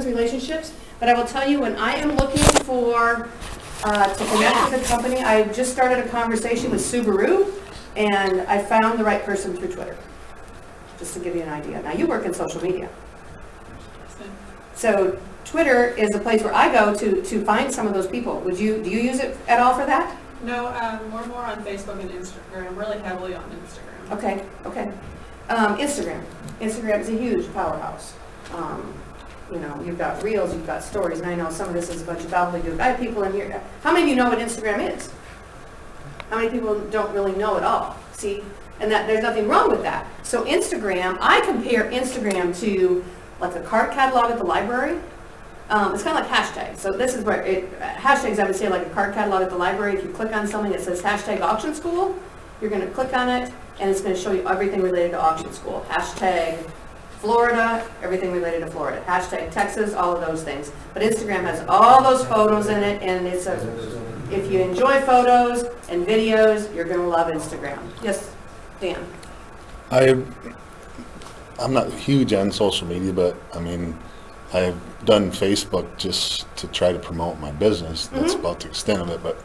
relationships, but I will tell you, when I am looking for to connect with a company, I just started a conversation with Subaru, and I found the right person through Twitter, just to give you an idea. Now, you work in social media, so Twitter is a place where I go to find some of those people. Do you use it at all for that? No, we're more on Facebook and Instagram, really heavily on Instagram. Okay. Instagram is a huge powerhouse. You know, you've got reels, you've got stories, and I know some of this is a bunch of gobbledygook. I have people in here. How many of you know what Instagram is? How many people don't really know at all? See? And that there's nothing wrong with that. So Instagram, I compare Instagram to like a card catalog at the library. It's kind of like hashtags. So this is where hashtags, I would say, like a card catalog at the library. If you click on something that says hashtag auction school, you're going to click on it, and it's going to show you everything related to auction school. Hashtag Florida, everything related to Florida. Hashtag Texas, all of those things. But Instagram has all those photos in it, and if you enjoy photos and videos, you're going to love Instagram. Yes, Dan? I'm not huge on social media, but I mean, I've done Facebook just to try to promote my business. That's about the extent of it, but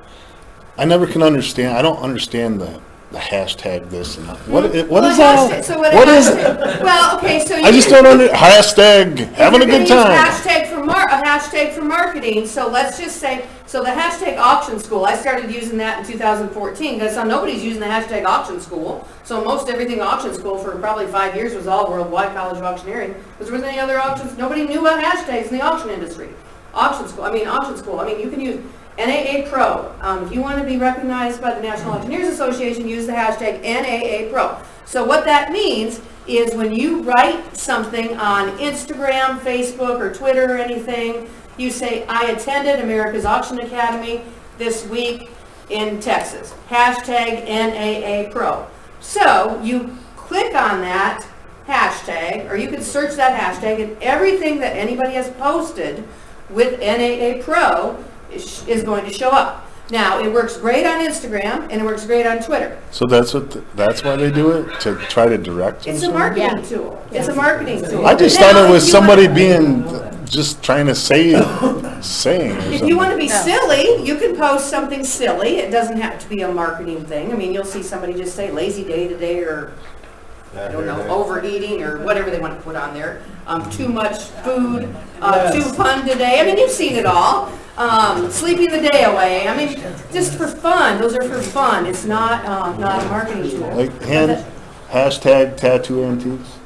I never can understand. I don't understand the hashtag this and that. What is that? What is it? Well, okay, so I just don't hashtag having a good time. Hashtag for marketing. So let's just say, so the hashtag auction school, I started using that in 2014 because nobody's using the hashtag auction school. So most everything auction school for probably 5 years was all Worldwide College of Auctioneering. Because there wasn't any other auctions. Nobody knew about hashtags in the auction industry. Auction school. I mean, you can use NAA Pro. If you want to be recognized by the National Auctioneers Association, use the hashtag NAA Pro. So what that means is when you write something on Instagram, Facebook, or Twitter or anything, you say, I attended America's Auction Academy this week in Texas. Hashtag NAA Pro. So you click on that hashtag, or you can search that hashtag, and everything that anybody has posted with NAA Pro is going to show up. Now, it works great on Instagram and it works great on Twitter. So that's why they do it, to try to direct. It's a marketing tool. It's a marketing tool. I just thought it was somebody being just trying to saying. If you want to be silly, you can post something silly. It doesn't have to be a marketing thing. I mean, you'll see somebody just say lazy day today, or I don't know, overeating, or whatever they want to put on there. Too much food, too fun today. I mean, you've seen it all. Sleeping the day away. I mean, just for fun. Those are for fun. It's not a marketing tool. Like hashtag tattoo antiques.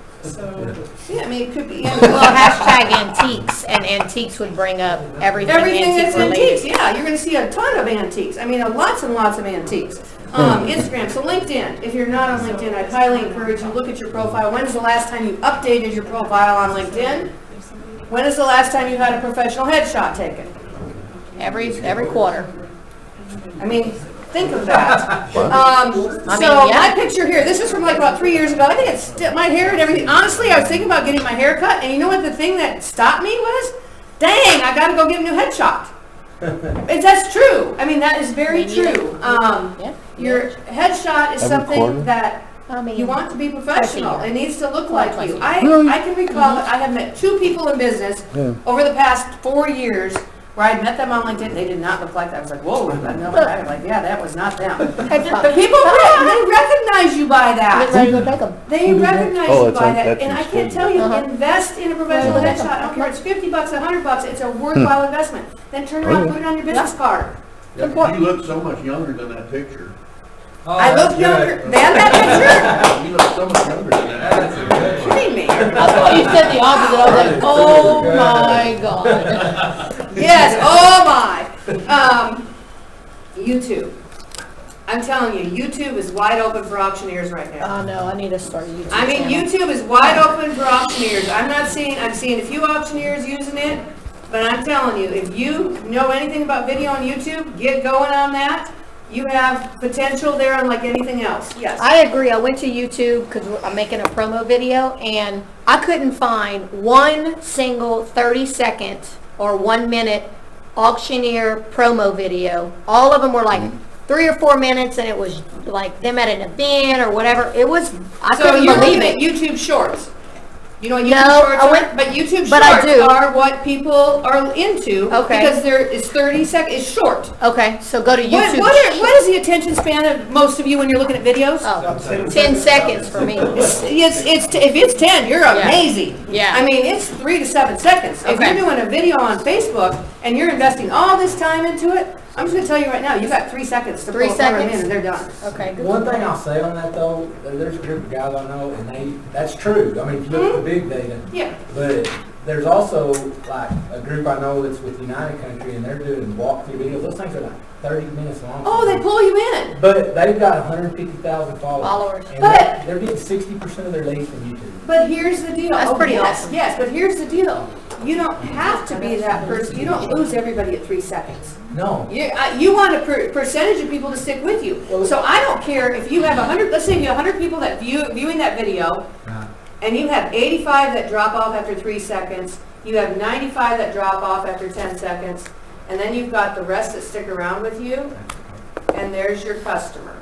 Yeah, I mean, it could be. Well, hashtag antiques, and antiques would bring up everything that's related. antiques. Yeah, you're going to see a ton of antiques. I mean, lots and lots of antiques. Instagram. So LinkedIn. If you're not on LinkedIn, I'd highly encourage you to look at your profile. When is the last time you updated your profile on LinkedIn? When is the last time you had a professional headshot taken? Every quarter. I mean, think of that. My picture here, this is from like about 3 years ago. I think it's my hair and everything. Honestly, I was thinking about getting my hair cut, and you know what the thing that stopped me was? Dang, I got to go get a new headshot. That's true. I mean, that is very true. Your headshot is something that you want to be professional. It needs to look like you. I can recall that I have met 2 people in business over the past 4 years where I met them on LinkedIn. They did not look like that. I was like, whoa, I know that. I'm like, yeah, that was not them. But people, they recognize you by that. They recognize you by that. And I can't tell you, invest in a professional headshot. I don't care, it's $50, $100. It's a worthwhile investment. Then turn around and put it on your business card. Yeah, you look so much younger than that picture. I look younger than that picture. You look so much younger than that. Kidding me? I thought you said the opposite. I was like, oh my God. Yes, oh my. YouTube. I'm telling you, YouTube is wide open for auctioneers right now. Oh no, I need to start a YouTube I mean, channel. YouTube is wide open for auctioneers. I'm seeing a few auctioneers using it, but I'm telling you, if you know anything about video on YouTube, get going on that. You have potential there unlike anything else. Yes. I agree. I went to YouTube because I'm making a promo video, and I couldn't find one single 30-second or 1 minute auctioneer promo video. All of them were like 3 or 4 minutes, and it was like them at an event or whatever. It was, I couldn't believe it. YouTube Shorts. You know what YouTube No, shorts I are? went- But YouTube but I shorts do. are what people are into. Okay. Because it's 30 seconds, it's short. Okay, so go to YouTube. What is the attention span of most of you when you're looking at videos? Oh, 10 seconds for me. If it's 10, you're Yeah. amazing. Yeah. I mean, it's 3 to 7 seconds. If Okay. you're doing a video on Facebook and you're investing all this time into it, I'm just gonna tell you right now, you got 3 seconds to 3 pull a camera in seconds? and they're done. Okay, good. One thing I'll say on that though, there's a group of guys I know, and that's true. I mean, if you look at the big data, Yeah. but there's also like a group I know that's with United Country, and they're doing walkthrough videos. Those things are like 30 minutes long. Oh, they pull you in. But they've got 150,000 followers. And But- they're getting 60% of their leads from YouTube. But here's the deal. That's pretty yes, awesome. Yes, but here's the deal. You don't have to be that person. You don't lose everybody at 3 seconds. No. You want a percentage of people to stick with you. So I don't care if you have 100, let's say you have 100 people that viewing that video, and you have 85 that drop off after 3 seconds, you have 95 that drop off after 10 seconds, and then you've got the rest that stick around with you, and there's your customer.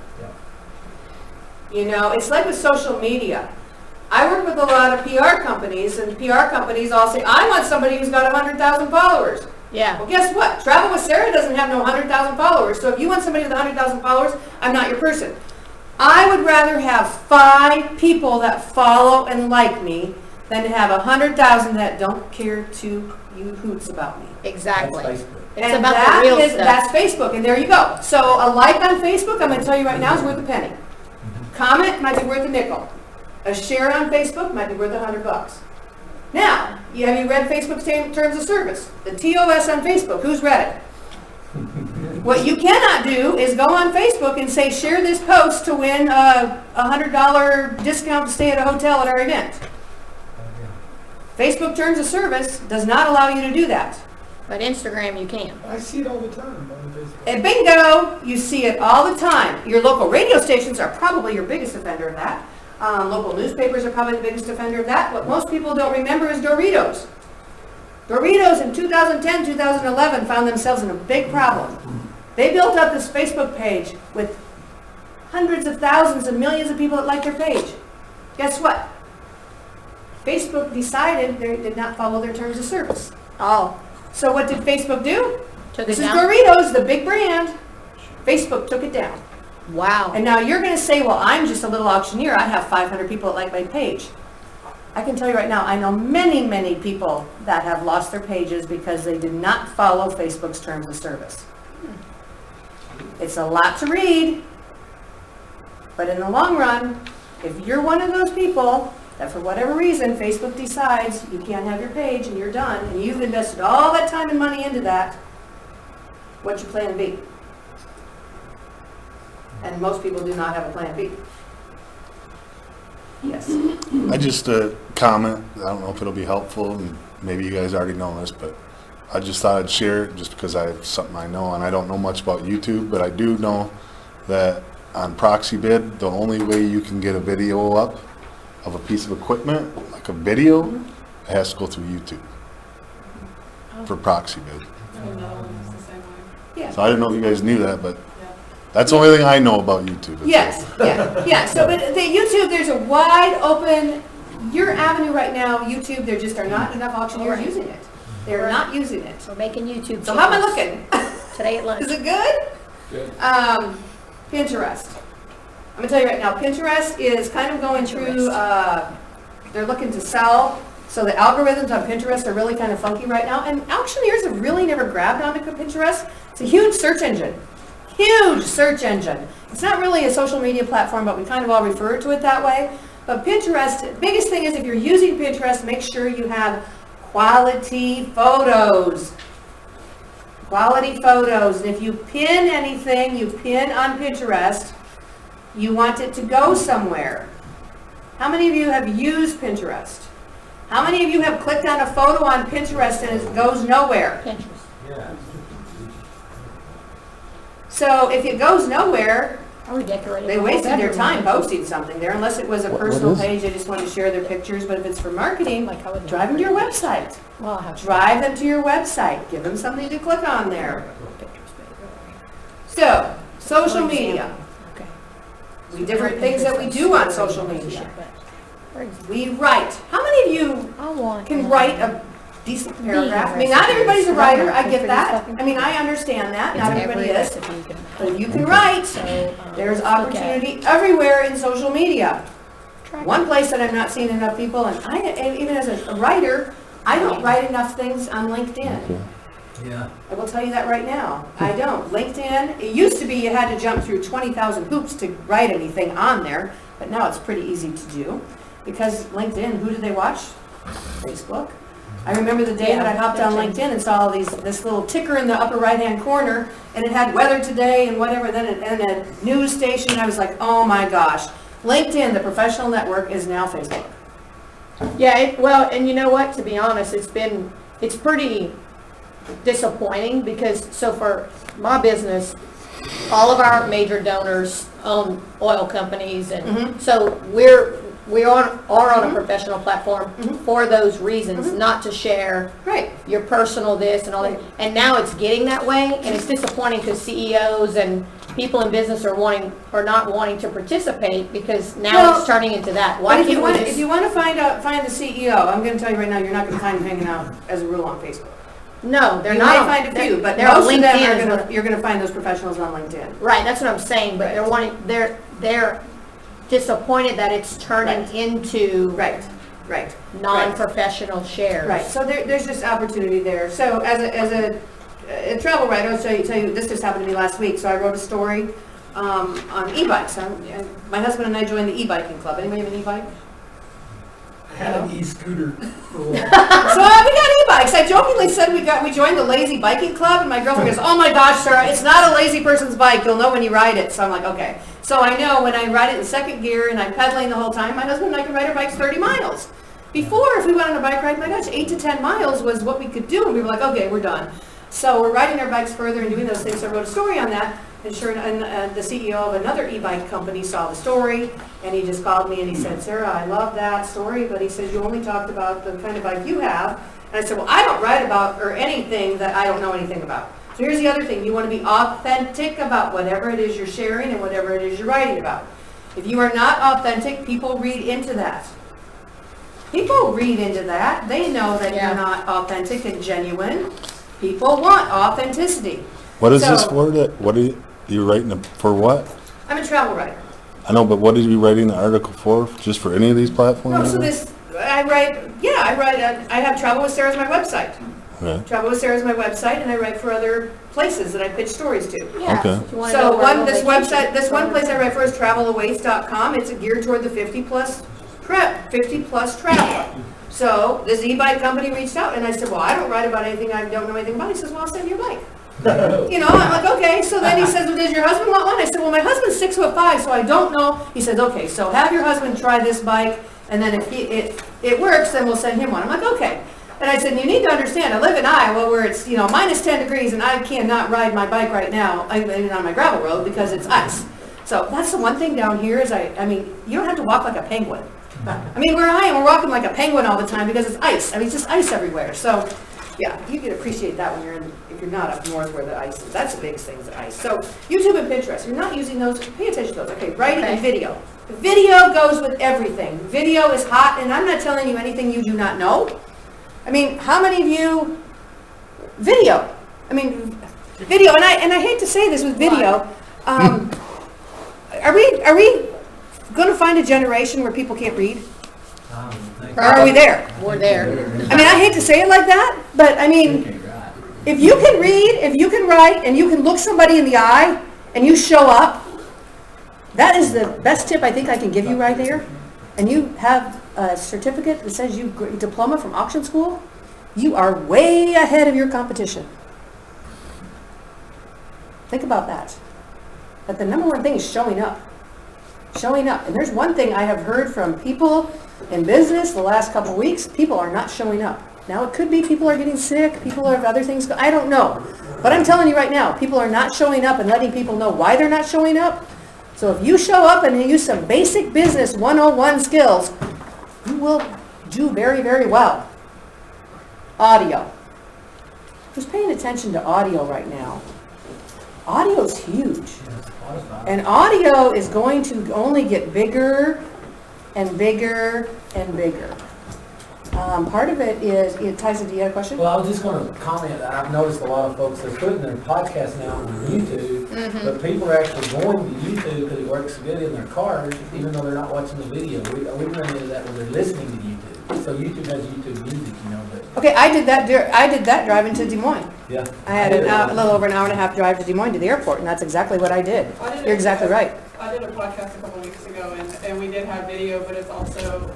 You know, it's like with social media. I work with a lot of PR companies, and PR companies all say, I want somebody who's got 100,000 followers. Yeah. Well, guess what? Travel with Sarah doesn't have no 100,000 followers. So if you want somebody with 100,000 followers, I'm not your person. I would rather have 5 people that follow and like me than to have 100,000 that don't care to you hoots about me. Exactly. That's Facebook. It's And about that the real is- stuff. That's Facebook, and there you go. So a like on Facebook, I'm going to tell you right now, is worth a penny. Comment might be worth a nickel. A share on Facebook might be worth $100. Now, have you read Facebook's terms of service? The TOS on Facebook, who's read it? What you cannot do is go on Facebook and say, share this post to win a $100 discount to stay at a hotel at our event. Facebook terms of service does not allow you to do that. But Instagram, you can. I see it all the time on Facebook. And bingo, you see it all the time. Your local radio stations are probably your biggest offender of that. Local newspapers are probably the biggest offender of that. What most people don't remember is Doritos. Doritos in 2010, 2011 found themselves in a big problem. They built up this Facebook page with hundreds of thousands and millions of people that like their page. Guess what? Facebook decided they did not follow their terms of service. Oh, So what did Facebook do? took it This is down? Doritos, the big brand. Facebook took it down. Wow. And now you're going to say, well, I'm just a little auctioneer. I have 500 people that like my page. I can tell you right now, I know many, many people that have lost their pages because they did not follow Facebook's terms of service. It's a lot to read, but in the long run, if you're one of those people that for whatever reason Facebook decides you can't have your page and you're done, and you've invested all that time and money into that, what's your plan B? And most people do not have a plan B. Yes. I just comment, I don't know if it'll be helpful, and maybe you guys already know this, but I just thought I'd share it just because it's something I know, and I don't know much about YouTube, but I do know that on proxy bid, the only way you can get a video up of a piece of equipment, like a video, it has to go through YouTube for proxy bid. I know, it's the same way. Yeah. So I didn't know if you guys knew that, but Yeah. that's the only thing I know about YouTube. Yes, yeah. So, but the YouTube, there's a wide open, your avenue right now, YouTube, there just are not enough auctioneers using it. They're not using it. We're making YouTube. So how am I channels looking? Today at lunch. Is it good? Good. Pinterest. I'm gonna tell you right now, Pinterest is kind of going through, they're looking to sell, so the algorithms on Pinterest are really kind of funky right now, and auctioneers have really never grabbed onto Pinterest. It's a huge search engine. Huge search engine. It's not really a social media platform, but we kind of all refer to it that way. But Pinterest, biggest thing is if you're using Pinterest, make sure you have quality photos. Quality photos. And if you pin anything, you pin on Pinterest, you want it to go somewhere. How many of you have used Pinterest? How many of you have clicked on a photo on Pinterest and it goes nowhere? Pinterest. Yeah. So if it goes nowhere, I redecorated. they the whole wasted their bedroom. time posting something there, unless it was a What personal is it? page, they just wanted to share their pictures. But if it's for marketing, Like I would drive them to your website. Well, I have Drive them to your website. Give them something to click on there. pictures, but So, social For example. media. Okay. We different things that we do on social media. crazy. We write. How many of you I want. can write a decent paragraph? I mean, not everybody's a writer, I get that. I mean, I understand that, not everybody is. But if you can write, there's opportunity everywhere in social media. One place that I'm not seeing enough people, and even as a writer, I don't write enough things on LinkedIn. Yeah. I will tell you that right now. I don't. LinkedIn, it used to be you had to jump through 20,000 hoops to write anything on there, but now it's pretty easy to do. Because LinkedIn, who do they watch? Facebook. I remember the day that I hopped on LinkedIn and saw this little ticker in the upper right-hand corner, and it had weather today and whatever, and a news station, and I was like, oh my gosh. LinkedIn, the professional network, is now Facebook. Yeah, well, and you know what, to be honest, it's pretty disappointing because, so for my business, all of our major donors own oil companies, and so we are on a professional platform for those reasons, not to share Right. your personal this and all that. And now it's getting that way, and it's disappointing because CEOs and people in business are not wanting to participate because now it's turning into that. Why But can't we if you want to find the CEO, I'm going to tell you right now, you're not going to find him hanging out as a rule on Facebook. No, they're You not. might find a few, but they're on most of them LinkedIn. you're going to find those professionals on LinkedIn. Right, that's what I'm saying, but they're disappointed that it's turning Right. into Right. non-professional shares. Right, so there's just opportunity there. So as a travel writer, I'll tell you, this just happened to me last week. So I wrote a story on e-bikes. My husband and I joined the e-biking club. Anybody have an e-bike? I had an e-scooter for a while. So we got e-bikes. I jokingly said we joined the lazy biking club, and my girlfriend goes, "Oh my gosh, Sarah, it's not a lazy person's bike. You'll know when you ride it." So I'm like, okay. So I know when I ride it in second gear and I'm pedaling the whole time, my husband and I can ride our bikes 30 miles. Before, if we went on a bike ride, my gosh, 8 to 10 miles was what we could do, and we were like, okay, we're done. So we're riding our bikes further and doing those things. So I wrote a story on that, and the CEO of another e-bike company saw the story, and he just called me and he said, "Sarah, I love that story, but he said, you only talked about the kind of bike you have." And I said, well, I don't write about or anything that I don't know anything about. So here's the other thing. You want to be authentic about whatever it is you're sharing and whatever it is you're writing about. If you are not authentic, people read into that. People read into that. They know that you're not authentic and genuine. People want authenticity. What is this for? What are you writing for? What? I'm a travel writer. I know, but what are you writing the article for? Just for any of these platforms? No, so I have Travel with Sarah as my website. Okay. Travel with Sarah is my website, and I write for other places that I pitch stories to. Yeah, Okay. if you wanna know So where to go this vacation. website, this one place I write for is travelawaits.com. It's geared toward the 50 plus traveler. So this e-bike company reached out, and I said, well, I don't write about anything I don't know anything about. He says, well, I'll send you a bike. I'm like, okay. So then he says, well, does your husband want one? I said, well, my husband's 6'5", so I don't know. He says, okay, so have your husband try this bike, and then if it works, then we'll send him one. I'm like, okay. And I said, you need to understand, I live in Iowa where it's, minus 10 degrees, and I cannot ride my bike right now, even on my gravel road, because it's ice. So that's the one thing down here is, you don't have to walk like a penguin. Where I am, we're walking like a penguin all the time because it's ice. It's just ice everywhere. So, yeah, you can appreciate that if you're not up north where the ice is. That's the biggest thing is the ice. So, YouTube and Pinterest, you're not using those, pay attention to those. Okay, writing and video. Video goes with everything. Video is hot, and I'm not telling you anything you do not know. How many of you, video, video, and I hate to say this with video, are we going to find a generation where people can't read? Or are we there? We're there. I hate to say it like that, but if you can read, if you can write, and you can look somebody in the eye, and you show up, that is the best tip I think I can give you right there. And you have a certificate that says diploma from auction school, you are way ahead of your competition. Think about that. But the number one thing is showing up. Showing up. And there's one thing I have heard from people in business the last couple of weeks, people are not showing up. Now it could be people are getting sick, people have other things, I don't know. But I'm telling you right now, people are not showing up and letting people know why they're not showing up. So if you show up and you use some basic business 101 skills, you will do very, very well. Audio. Who's paying attention to audio right now? Audio is huge. And audio is going to only get bigger and bigger and bigger. Part of it is, Tyson, do you have a question? Well, I was just gonna comment that I've noticed a lot of folks, they're putting their podcast now on YouTube, but people are actually going to YouTube because it works good in their cars, even though they're not watching the video. We run into that when they're listening to YouTube. So YouTube has YouTube Music, you know, but, Okay, I did that driving to Des Moines. yeah. I had a little over an hour and a half drive to Des Moines to the airport, and that's exactly what I did. You're exactly right. I did a podcast a couple weeks ago, and we did have video, but it's also,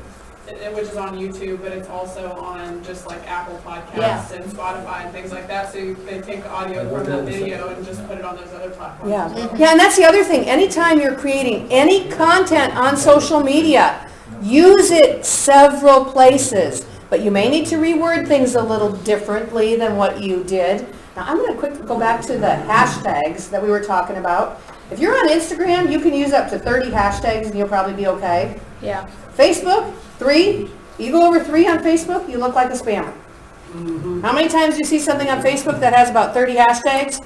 which is on YouTube, but it's also on just like Apple Podcasts and Spotify and things like that. So they take the audio from that video and just put it on those other platforms. Yeah, as well. yeah, and that's the other thing. Anytime you're creating any content on social media, use it several places. But you may need to reword things a little differently than what you did. Now, I'm going to quickly go back to the hashtags that we were talking about. If you're on Instagram, you can use up to 30 hashtags and you'll probably be okay. Yeah. Facebook, 3. You go over 3 on Facebook, you look like a spammer. How many times do you see something on Facebook that has about 30 hashtags?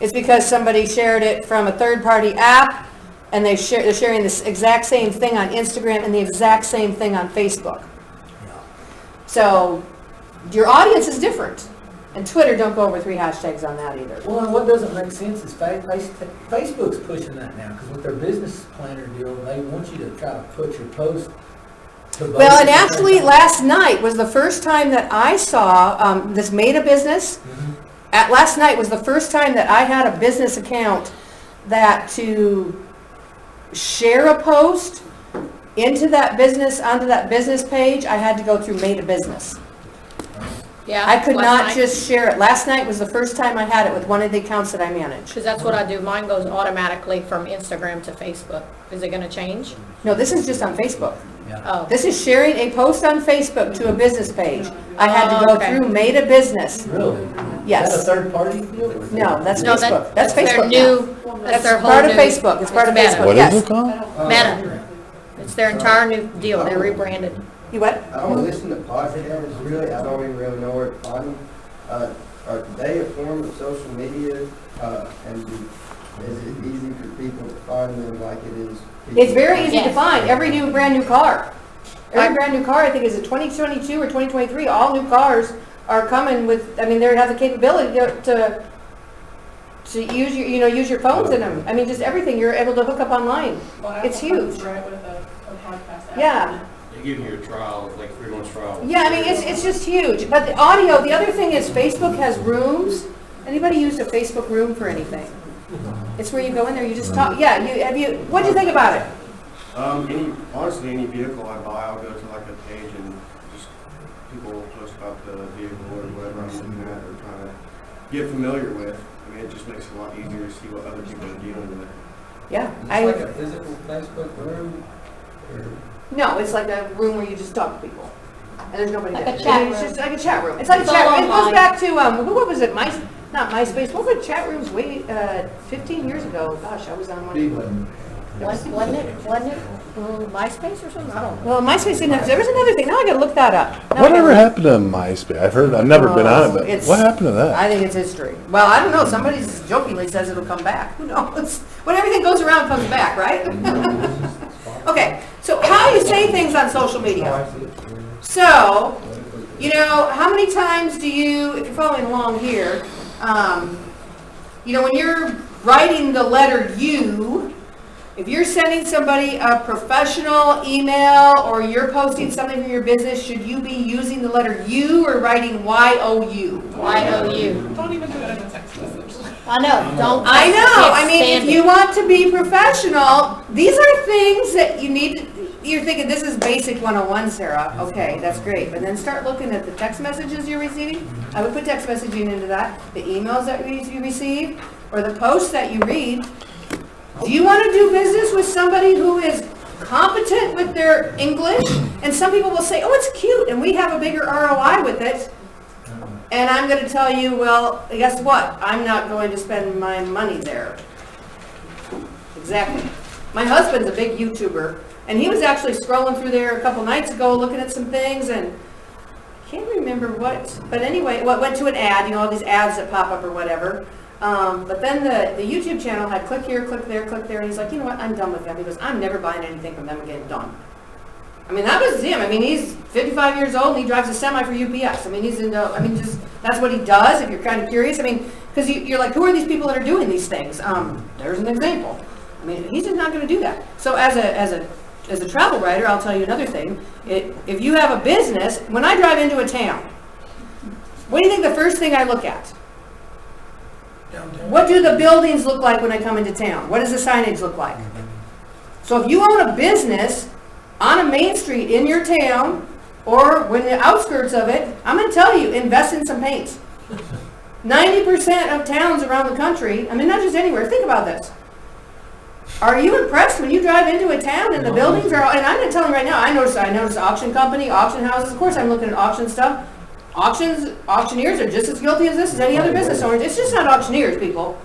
It's because somebody shared it from a third-party app, and they're sharing this exact same thing on Instagram and the exact same thing on Facebook. So your audience is different. And Twitter, don't go over 3 hashtags on that either. Well, and what doesn't make sense is Facebook's pushing that now, because with their business planner deal, they want you to try to put your post to both. Well, and actually, last night was the first time that I saw this Made a Business. Last night was the first time that I had a business account that to share a post onto that business page, I had to go through Made a Business. Yeah. I could last not night. just share it. Last night was the first time I had it with one of the accounts that I manage. Because that's what I do. Mine goes automatically from Instagram to Facebook. Is it going to change? No, this is just on Facebook. Oh. This is sharing a post on Facebook to a business page. I had to go Okay. through Made a Business. Really? Yes. Is that a third party deal? or is No, it- that's No, Facebook. that's Facebook their now. new, that's That's their whole part of new- Facebook. It's part of Meta. Facebook. What Yes. is it called? Meta. It's their entire new deal. They're rebranded. You what? I don't listen to podcasts, really, I don't even really know where to find them. Are they a form of social media, and is it easy for people to find them like it is? It's very easy to Yes. find. Every brand new car. Every brand new car, I think, is it 2022 or 2023, all new cars are coming with, I mean, they have the capability to use use your phones in them. I mean, just everything, you're able to hook up online. Well, It's Apple comes huge. right with a podcast app. Yeah. They give you a trial, like 3 months trial. Yeah, I mean, it's just huge. But the audio, the other thing is Facebook has rooms. Anybody used a Facebook room for anything? It's where you go in there, you just talk. Yeah, what do you think about it? Honestly, any vehicle I buy, I'll go to like a page and just people post about the vehicle or whatever I'm looking at or trying to get familiar with. I mean, it just makes it a lot easier to see what other people are dealing with. Yeah. It's like a physical Facebook room, or? No, it's like a room where you just talk to people. And there's nobody Like there. a chat It's room. just like a chat room. It's like It's a chat all room. It goes online. back to, what was it? Not MySpace. What were chat rooms 15 years ago? Gosh, I was on one. Wasn't it MySpace or something? I don't know. Well, MySpace didn't have, there was another thing. Now I gotta look that up. Now I Whatever gotta- happened to MySpace? I've never been on it, but It's- what happened to that? I think it's history. Well, I don't know. Somebody jokingly says it'll come back. Who knows? When everything goes around, it comes back, right? Okay, so how you say things on social media. So, how many times do you, if you're following along here, when you're writing the letter U, if you're sending somebody a professional email or you're posting something from your business, should you be using the letter U or writing Y-O-U? Y-O-U. Don't even do it in a text message. I know, don't. I know. can't I mean, if stand you it. want to be professional, these are things that you need. You're thinking this is basic 101, Sarah. Okay, that's great. But then start looking at the text messages you're receiving. I would put text messaging into that. The emails that you receive or the posts that you read. Do you want to do business with somebody who is competent with their English? And some people will say, oh, it's cute, and we have a bigger ROI with it. And I'm going to tell you, well, guess what? I'm not going to spend my money there. Exactly. My husband's a big YouTuber, and he was actually scrolling through there a couple nights ago looking at some things, and I can't remember what, but anyway, went to an ad, all these ads that pop up or whatever. But then the YouTube channel had click here, click there, and he's like, you know what, I'm done with them. He goes, I'm never buying anything from them again, done. I mean, that was him. I mean, he's 55 years old and he drives a semi for UPS. I mean, he's into, I mean, just, that's what he does, if you're kind of curious. I mean, because you're like, who are these people that are doing these things? There's an example. I mean, he's just not going to do that. So as a travel writer, I'll tell you another thing. If you have a business, when I drive into a town, what do you think the first thing I look at? Downtown. What do the buildings look like when I come into town? What does the signage look like? So if you own a business on a main street in your town, or when the outskirts of it, I'm going to tell you, invest in some paint. 90% of towns around the country, I mean, not just anywhere, think about this. Are you impressed when you drive into a town and the buildings are, and I'm going to tell you right now, I noticed auction company, auction houses, of course I'm looking at auction stuff. Auctioneers are just as guilty as this as any other business owner. It's just not auctioneers, people.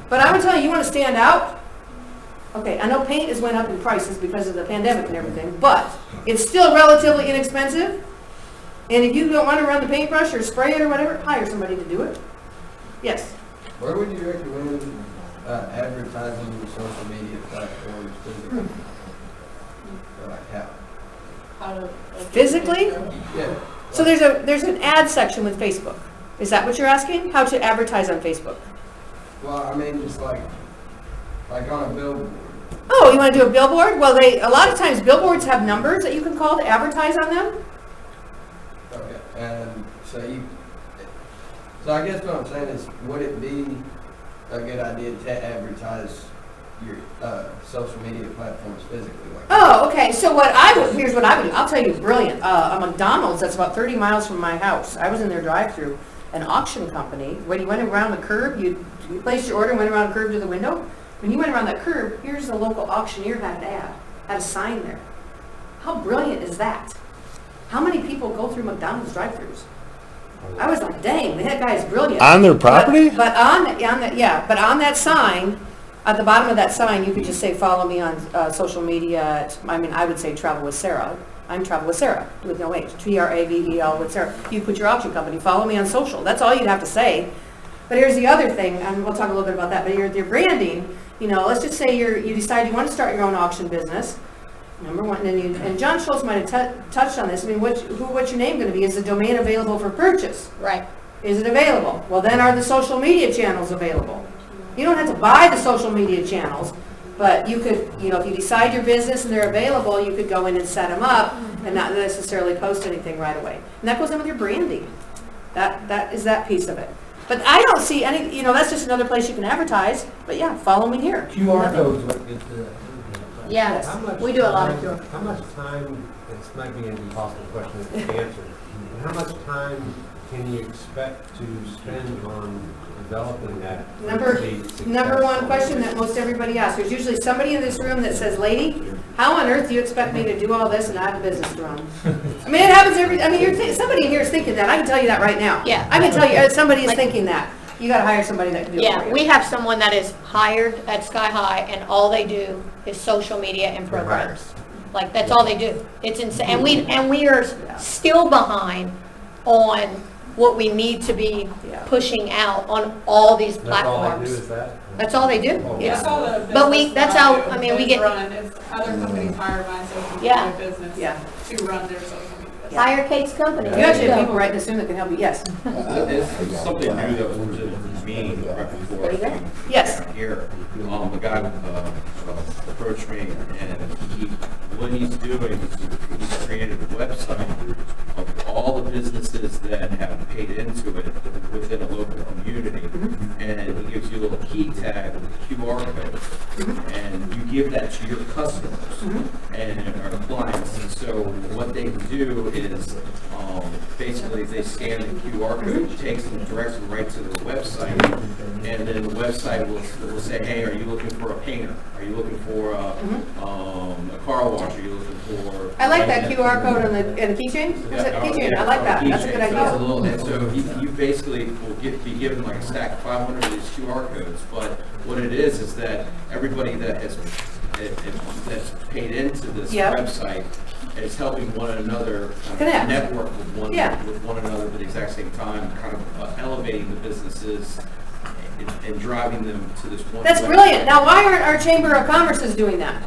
But I'm going to tell you want to stand out? Okay, I know paint has went up in prices because of the pandemic and everything, but it's still relatively inexpensive. And if you don't want to run the paintbrush or spray it or whatever, hire somebody to do it. Yes. Where would you recommend advertising your social media platforms physically? Like how? How to. Physically? Yeah. So there's an ad section with Facebook. Is that what you're asking? How to advertise on Facebook? Well, I mean, just like on a billboard. Oh, you want to do a billboard? Well, a lot of times billboards have numbers that you can call to advertise on them. Okay. And so I guess what I'm saying is, would it be a good idea to advertise your social media platforms physically? Like Oh, okay. So here's what I would do. I'll tell you, brilliant. A McDonald's that's about 30 miles from my house. I was in their drive-through. An auction company, when you went around the curb, you placed your order and went around the curb to the window. When you went around that curb, here's the local auctioneer had an ad, had a sign there. How brilliant is that? How many people go through McDonald's drive-thrus? I was like, dang, that guy is brilliant. On their property? But on that sign, at the bottom of that sign, you could just say, follow me on social media. I would say Travel with Sarah. I'm Travel with Sarah, with no H, Travel with Sarah. You put your auction company, follow me on social. That's all you'd have to say. But here's the other thing, and we'll talk a little bit about that, but your branding, let's just say you decide you want to start your own auction business. Number one, and John Schultz might have touched on this. I mean, what's your name going to be? Is the domain available for purchase? Right. Is it available? Well, then are the social media channels available? You don't have to buy the social media channels, but you could, if you decide your business and they're available, you could go in and set them up and not necessarily post anything right away. And that goes in with your branding. That is that piece of it. But I don't see any, that's just another place you can advertise. But yeah, follow me here. QR codes what gets the. Yes, How much we do a lot of time- QR. How much time, this might be an impossible question to answer, but how much time can you expect to spend on developing that? Number one question that most everybody asks. There's usually somebody in this room that says, lady, how on earth do you expect me to do all this and I have a business to run? I mean, it happens somebody in here is thinking that. I can tell you that right now. Yeah. I can tell you, somebody is thinking that. You gotta hire somebody that can do it for Yeah, you. we have someone that is hired at Sky High, and all they do is social media and programs. Like, that's all they do. It's insane. And we are still behind on what we need to be Yeah. pushing out on all these That's all I do platforms. is that? That's all they do. Oh, It's- That's all the But business that's that how- do I mean, we is get- run, if other companies hire my social Yeah. media business Yeah. to run their social media. Hire Kate's company. You There actually you have go. people right in this room that can help you. Yes. It's something new that was presented to me right before I came Yes. down here. The guy approached me, and what he's doing is he's created a website of all the businesses that have paid into it within a local community, and he gives you a little key tag with a QR code, and you give that to your customers and our clients. And so what they do is basically they scan the QR code, it takes them, directs them right to the website, and then the website will say, hey, are you looking for a painter? Are you looking for a car wash? Are you looking for... I like that QR code and the keychain. Is it keychain? I like that. That's a good idea. And so you basically will be given like a stack of 500 of these QR codes, but what it is that everybody that has that's paid into this Yeah. website is helping one another Connect. network with one another at the exact same time, kind of elevating the businesses and driving them to this one. That's website. brilliant. Now, why aren't our Chamber of Commerce's doing that?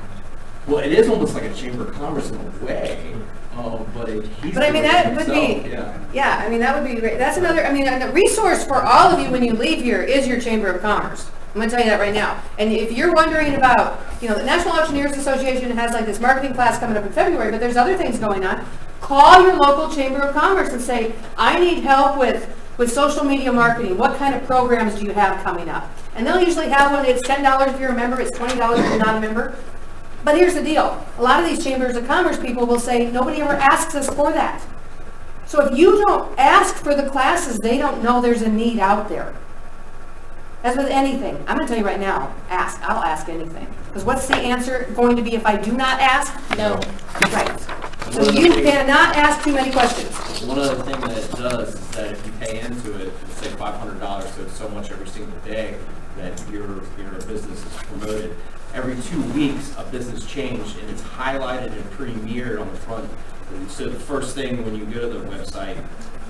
Well, it is almost like a chamber of commerce in a way, but he's. But I mean, doing that it would himself, be, Yeah. yeah, I mean, that would be great. That's another, I mean, a resource for all of you when you leave here is your Chamber of Commerce. I'm gonna tell you that right now. And if you're wondering about, the National Auctioneers Association has like this marketing class coming up in February, but there's other things going on. Call your local Chamber of Commerce and say, I need help with social media marketing. What kind of programs do you have coming up? And they'll usually have one. It's $10 if you're a member, it's $20 if you're not a member. But here's the deal. A lot of these Chambers of Commerce people will say, nobody ever asks us for that. So if you don't ask for the classes, they don't know there's a need out there. As with anything, I'm going to tell you right now, ask. I'll ask anything. Because what's the answer going to be if I do not ask? No. Right. So you cannot ask too many questions. One other thing that it does is that if you pay into it, say $500, so it's so much every single day that your business is promoted. Every 2 weeks, a business changed, and it's highlighted and premiered on the front. So the first thing when you go to the website,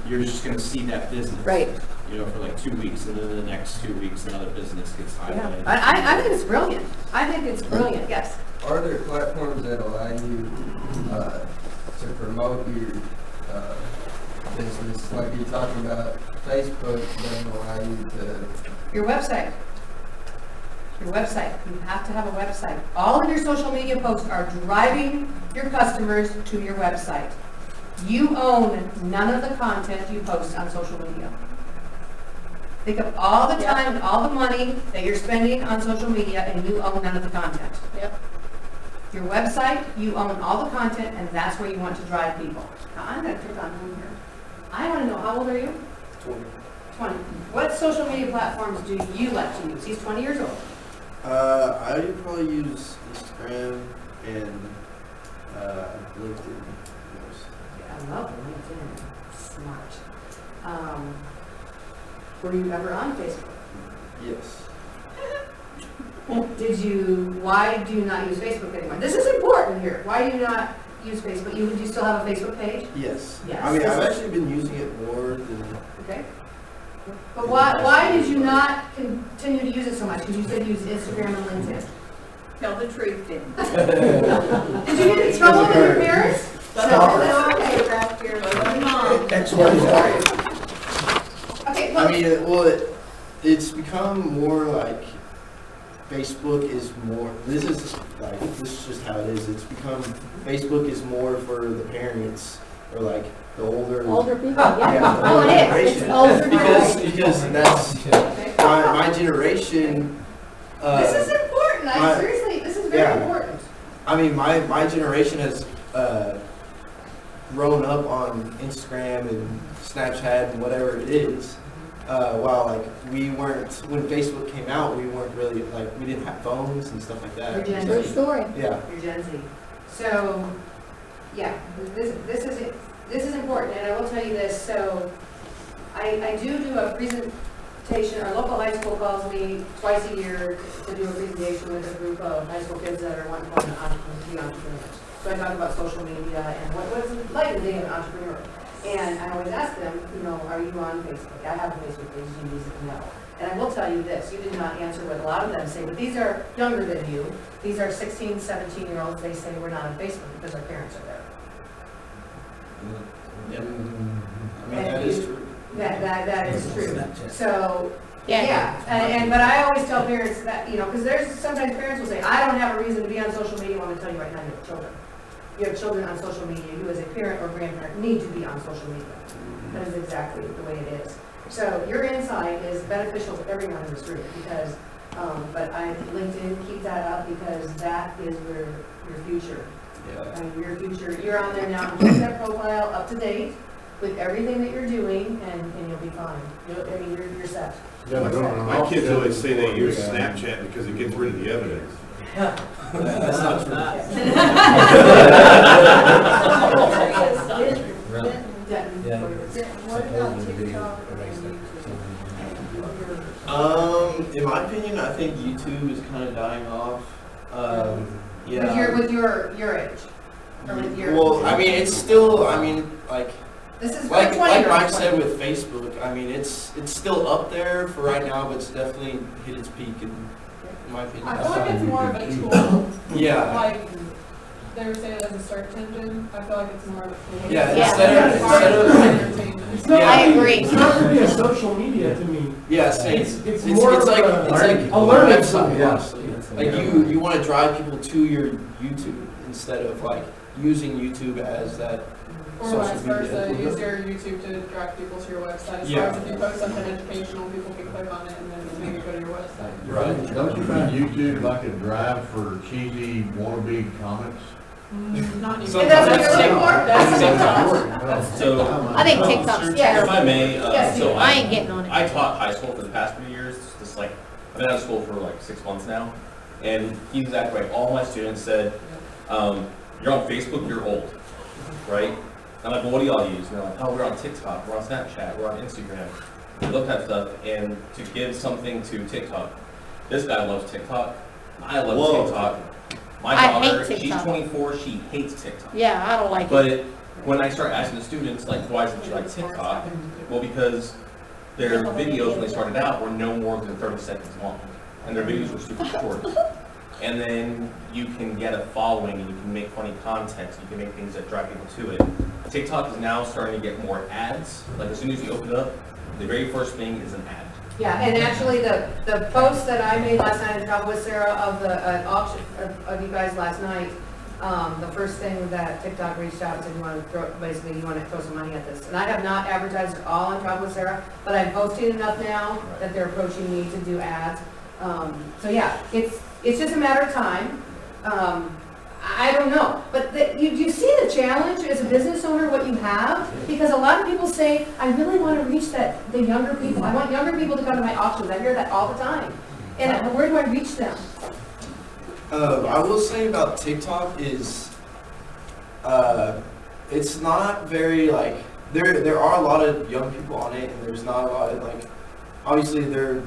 you're just going to see that business. Right. For like 2 weeks, and then the next 2 weeks, another business gets highlighted. I think it's brilliant. I think it's brilliant, yes. Are there platforms that allow you to promote your business? Like you're talking about Facebook, doesn't allow you to... Your website. Your website. You have to have a website. All of your social media posts are driving your customers to your website. You own none of the content you post on social media. Think of all the time and all the money that you're spending on social media, and you own none of the content. Yep. Your website, you own all the content, and that's where you want to drive people. Now, I'm going to pick on him here. I want to know, how old are you? 20. What social media platforms do you like to use? He's 20 years old. I would probably use Instagram and LinkedIn. Yeah, I love LinkedIn. Smart. Were you ever on Facebook? Yes. Why do you not use Facebook anymore? This is important here. Why do you not use Facebook? Do you still have a Facebook page? Yes. Yes. I mean, I've actually been using it more than... Okay. But why did you not continue to use it so much? Because you said you use Instagram and LinkedIn. Tell the truth, then. Did you get in trouble with your parents? Okay, well, I mean, well, it's become more like Facebook is more, this is just how it is. It's become, Facebook is more for the parents or like the older people, yeah. Oh, it is. It's older because that's my generation. This is important. Seriously, this is very important. I mean, my generation has grown up on Instagram and Snapchat and whatever it is. While like we weren't, when Facebook came out, we weren't really like, we didn't have phones and stuff like that. You're Gen True Z. story. Yeah. You're Gen Z. So, yeah, this is important, and I will tell you this. So, I do a presentation. Our local high school calls me twice a year to do a presentation with a group of high school kids that are wanting to be entrepreneurs. So I talk about social media and what is it like to be an entrepreneur. And I always ask them, are you on Facebook? I have a Facebook page. Do you use it? No. And I will tell you this, you did not answer what a lot of them say, but these are younger than you. These are 16, 17-year-olds. They say we're not on Facebook because our parents are there. Yep. I mean, that is true. That is true. So, Yeah. but I always tell parents that, because there's sometimes parents will say, I don't have a reason to be on social media. Well, I'm going to tell you right now, you have children. You have children on social media. You as a parent or grandparent need to be on social media. That is exactly the way it is. So your insight is beneficial to everyone in this room because, but LinkedIn, keep that up because that is where your future. Yeah. I mean, your future, you're on there now, keep that profile up to date with everything that you're doing and you'll be fine. You're set. My kids always say they use Snapchat because it gets rid of the evidence. That's not true. What about TikTok? In my opinion, I think YouTube is kind of dying off. Yeah. With your age. Or with your Well, I mean, it's still, like this is like 20 Mike said with Facebook, I mean, it's still up there for right now, but it's definitely hit its peak in my opinion. I feel like it's more of a tool. Yeah. Like, they were saying as a search engine, I feel like it's more of a tool. Yeah, Yeah. instead of entertainment. I agree. It's not really a social media to me. Yeah, same. It's more of like a a learning website. tool, honestly. Like you want to drive people to your YouTube instead of like using YouTube as that Or social vice versa, media. use your YouTube to drive people to your website. As Yeah. far as if you post something educational, people can click on it and then maybe go to your website. Right. Don't you find YouTube like a drive for cheesy wannabe comments? Not So even. that's what you're looking for? That's TikTok. So, I think TikTok's if terrible. I may, Yes, so I ain't getting on it. I taught high school for the past 3 years, just like, I've been out of school for like 6 months now, and he's exactly right. All my students said, you're on Facebook, you're old, right? I'm like, well, what do y'all use? And they're like, oh, we're on TikTok, we're on Snapchat, we're on Instagram. We look at stuff, and to give something to TikTok, this guy loves TikTok, I love Whoa. TikTok. My I daughter, hate she's TikTok. 24, she hates TikTok. Yeah, I don't like it. But when I start asking the students, like, why is it you like TikTok? Well, because their videos, when they started out, were no more than 30 seconds long. And their videos were super short. And then you can get a following, and you can make funny content, you can make things that drive people to it. TikTok is now starting to get more ads. Like, as soon as you open it up, the very first thing is an ad. Yeah, and actually, the post that I made last night in trouble with Sarah of the auction, of you guys last night, the first thing that TikTok reached out and said, you want to throw, basically, you want to throw some money at this. And I have not advertised at all on trouble with Sarah, but I'm posting enough now that they're approaching me to do ads. So yeah, it's just a matter of time. I don't know, but you see the challenge as a business owner, what you have? Because a lot of people say, I really want to reach the younger people. I want younger people to come to my auctions. I hear that all the time. And where do I reach them? I will say about TikTok is, it's not very like, there are a lot of young people on it, and there's not a lot of like, obviously they're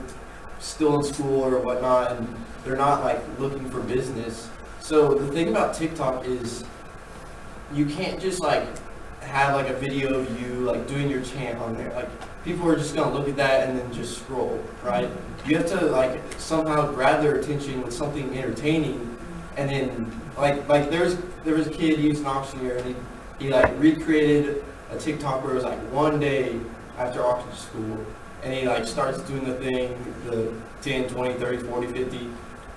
still in school or whatnot, and they're not like looking for business. So the thing about TikTok is you can't just like have like a video of you like doing your chant on there. Like people are just gonna look at that and then just scroll, right? You have to like somehow grab their attention with something entertaining, and then like there was a kid, he was an auctioneer, and he like recreated a TikTok where it was like one day after auction school, and he like starts doing the thing, the 10, 20, 30, 40, 50.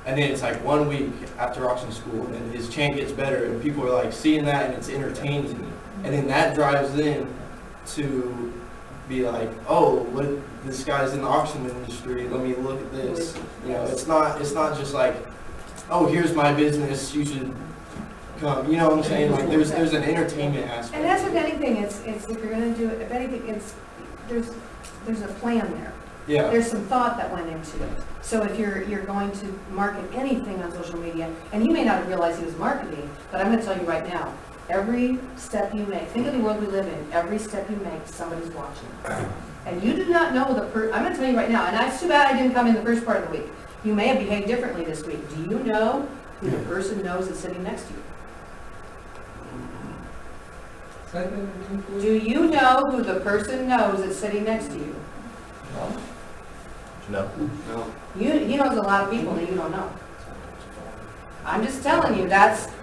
And then it's like 1 week after auction school, and his chant gets better, and people are like seeing that, and it's entertaining. And then that drives them to be like, oh, what, this guy's in the auction industry, let me look at this. You know, it's not just like, oh, here's my business, you should come. You know what I'm saying? Like there's an entertainment aspect. And that's with anything, it's if you're gonna do it, if anything, there's a plan there. Yeah. There's some thought that went into it. So if you're going to market anything on social media, and he may not have realized he was marketing, but I'm gonna tell you right now, every step you make, think of the world we live in, every step you make, somebody's watching. And you do not know I'm gonna tell you right now, and it's too bad I didn't come in the first part of the week. You may have behaved differently this week. Do you know who the person knows that's sitting next to you? Do you know who the person knows that's sitting next to you? No. He knows a lot of people that you don't know. I'm just telling you,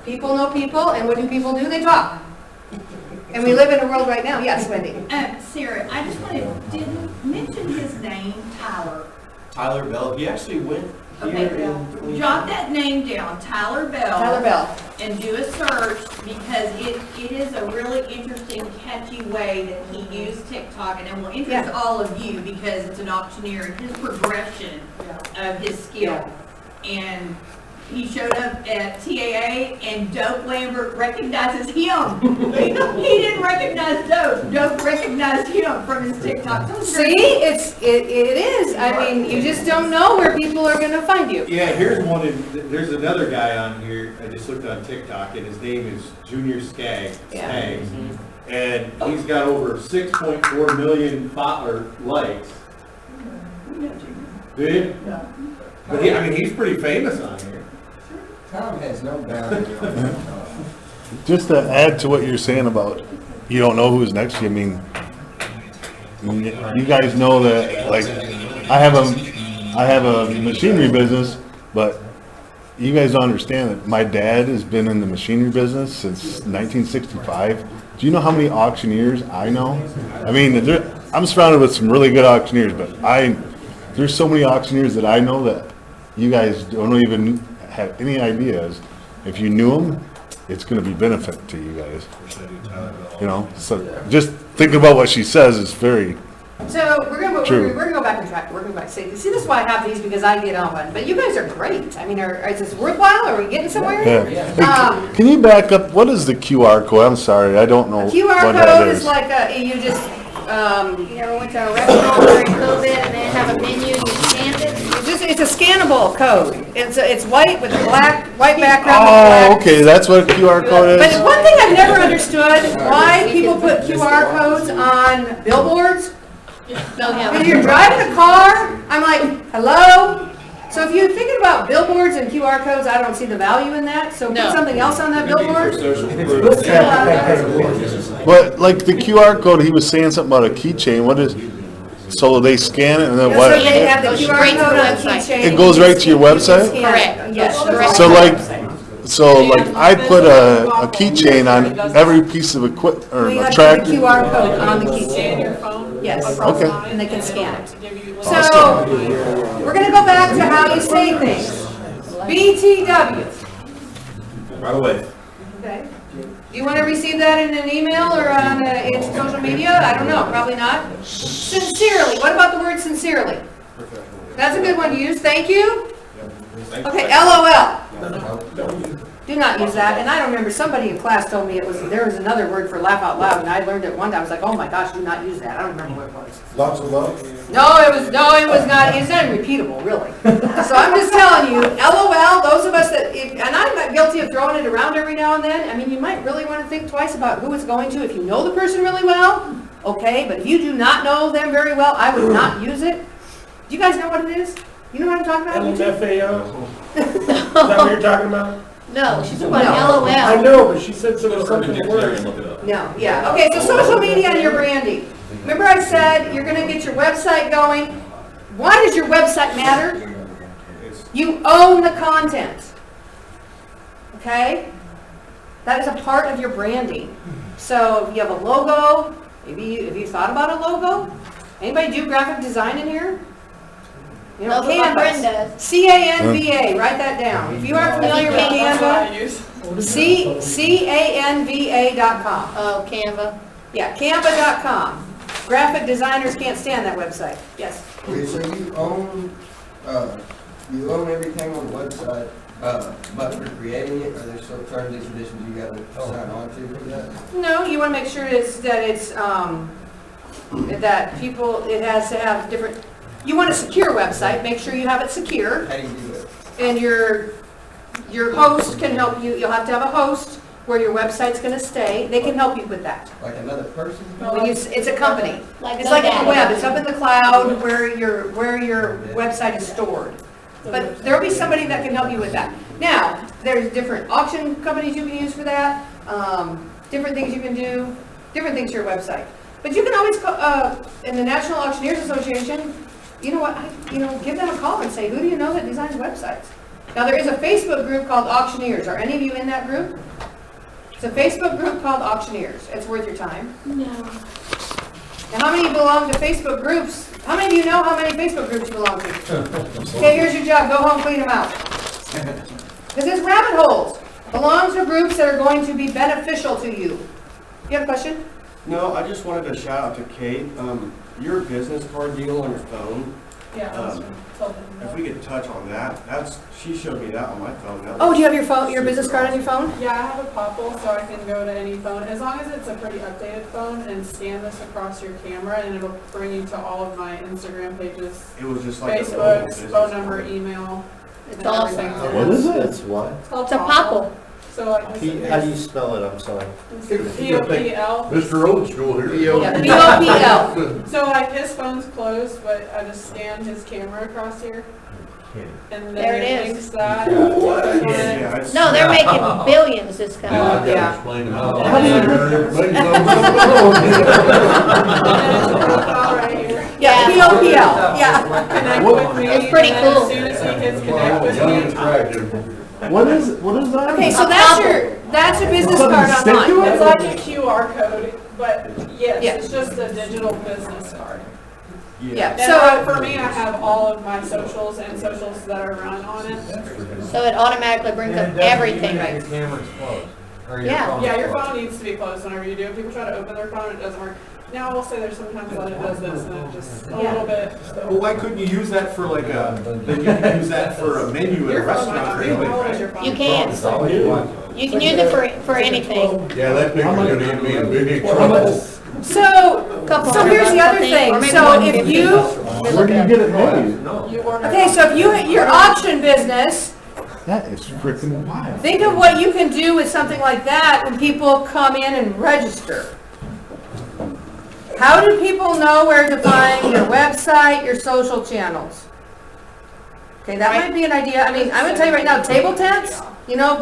people know people, and what do people do? They talk. And we live in a world right now. Yes, Wendy. Sarah, I just didn't mention his name, Tyler. Tyler Bell, he actually went here in Jot that name down, Tyler Bell. Tyler Bell. And do a search, because it is a really interesting, catchy way that he used TikTok, and it will interest all of you because it's an auctioneer and his progression of his skill. And he showed up at TAA, and Dope Lambert recognizes him. He didn't recognize Dope. Dope recognized him from his TikTok. See, it is. I mean, you just don't know where people are going to find you. Yeah, here's one. There's another guy on here. I just looked on TikTok, and his name is Junior Skaggs. And he's got over 6.4 million likes. Did? Yeah. But he's pretty famous on here. Tom has no boundaries. Just to add to what you're saying about you don't know who's next to you, I mean, you guys know that, like, I have a machinery business, but you guys don't understand that my dad has been in the machinery business since 1965. Do you know how many auctioneers I know? I mean, I'm surrounded with some really good auctioneers, but there's so many auctioneers that I know that you guys don't even have any ideas. If you knew them, it's going to be benefit to you guys. You know, so just thinking about what she says is very So we're gonna True. go back on track. We're going back. See, this is why I have these, because I get on one. But you guys are great. I mean, is this worthwhile? Are we getting somewhere? Yeah. Hey, can you back up? What is the QR code? I'm sorry, I don't know QR what that code is is. like you just You ever went to a restaurant during COVID and they have a menu and you scanned it? it's a scannable code. It's white with a white background. with Oh, black. okay, that's what a QR code But is? one thing I've never understood, why people put QR codes on billboards. When you're driving a car, I'm like, hello? So if you're thinking about billboards and QR codes, I don't see the value in that. So put something else on that billboard. But like the QR code, he was saying something about a keychain. What is, so they scan it and then So what? they have the Goes QR straight to code the on website. keychain. It goes right to your website? Correct, yes. So like I put a keychain on every piece of equipment or We a have to put a tractor. QR code on the Scan your keychain. phone. Yes. Okay. And they can scan it. Give you So, we're gonna go back to how you say things. BTW. Right away. Okay. Do you want to receive that in an email or on in social media? I don't know, probably not. Sincerely, what about the word sincerely? That's a good one to use, thank you. Okay, LOL. Do not use that, and I don't remember, somebody in class told me there was another word for laugh out loud, and I learned it one time, I was like, oh my gosh, do not use that, I don't remember what it was. Lots of love. No, it was not, it's not repeatable, really. So I'm just telling you, LOL, those of us and I'm guilty of throwing it around every now and then. I mean, you might really want to think twice about who it's going to. If you know the person really well, okay, but if you do not know them very well, I would not use it. Do you guys know what it is? You know what I'm talking about? LMFAO? Is that what you're talking about? No, she's talking about LOL. I know, but she said something worse. No, yeah. Okay, so social media and your branding. Remember I said you're going to get your website going. Why does your website matter? You own the content. Okay? That is a part of your branding. So if you have a logo, maybe have you thought about a logo? Anybody do graphic design in here? You know, No, but my friend Canva. does. C-A-N-V-A, write that down. If you aren't familiar with Canva, C-A-N-V-A.com. Oh, Canva. Yeah, Canva.com. Graphic designers can't stand that website. Yes. Okay, so you own everything on the website, but for creating it, are there still terms and conditions you gotta sign on to for that? No, you want to make sure that people, it has to have different, you want a secure website, make sure you have it secure. How do you do that? And your host can help you, you'll have to have a host where your website's going to stay. They can help you with that. Like another person? It's a company. Like It's like GoDaddy. the web, it's up in the cloud where your website is stored. But there'll be somebody that can help you with that. Now, there's different auction companies you can use for that, different things you can do, different things for your website. But you can always, in the National Auctioneers Association, you know what, give them a call and say, who do you know that designs websites? Now, there is a Facebook group called Auctioneers. Are any of you in that group? It's a Facebook group called Auctioneers. It's worth your time. No. Now, how many belong to Facebook groups? How many of you know how many Facebook groups you belong to? Okay, here's your job. Go home, clean them out. Because it's rabbit holes. Belong to groups that are going to be beneficial to you. You have a question? No, I just wanted to shout out to Kate. Your business card deal on your phone, Yeah. if we could touch on that, she showed me that on my phone. That Oh, was do you have your business card on your phone? Yeah, I have a popple, so I can go to any phone, as long as it's a pretty updated phone, and scan this across your camera, and it'll bring you to all of my Instagram pages, It was just like a local Facebook, business phone card. number, email. It's and awesome. everything. What is it? It's what? It's called It's a popple. So like How do you spell it? I'm sorry. P-O-P-L. Mr. Old School here. Yeah, B-O-P-L. So like his phone's closed, but I just scanned his camera across here. And then There it it is. links that. Yeah, it's- No, they're making billions this Now coming. I've got to Yeah. explain it. Right here. Yeah, P-O-P-L. Yeah. Connect with me. It's pretty and then cool. As soon as he hits connect with Young and me, attractive. What is that? Okay, so that's your business card Stick to online. It's like a QR code, but Yeah. yes, it's just a digital business card. Yeah, And so, for me, I have all of my socials and socials that are run on it. So it automatically brings up And it doesn't everything. mean that your camera's closed. Or your Yeah. phone's Yeah, your closed. phone needs to be closed whenever you do it. People try to open their phone, it doesn't work. Now, I will say there's sometimes that it does this and it just a little bit. Well, why couldn't you use that for like then you can use that for a menu at a Your phone restaurant might or not be anything, always right? your phone. You can. It's always watching. You can use it for anything. Yeah, that picture's gonna end me in big trouble. so here's the other thing. So if you, Where do you get it made? You order. okay, so if your auction business, That is freaking wild. think of what you can do with something like that when people come in and register. How do people know where to find your website, your social channels? Okay, that might be an idea. I mean, I'm gonna tell you right now, table tents,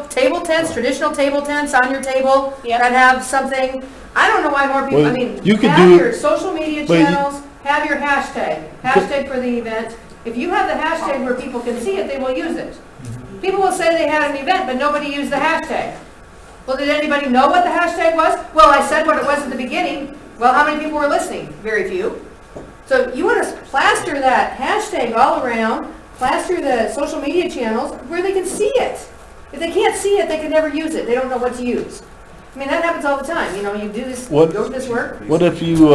table tents, traditional table tents on your table that have something. I don't know why more people, Well, I mean, you could have do- your social media but you- channels, have your hashtag for the event. If you have the hashtag where people can see it, they will use it. People will say they had an event, but nobody used the hashtag. Well, did anybody know what the hashtag was? Well, I said what it was at the beginning. Well, how many people were listening? Very few. So you want to plaster that hashtag all around, plaster the social media channels where they can see it. If they can't see it, they can never use it. They don't know what to use. I mean, that happens all the time. You do this, don't this work? What if you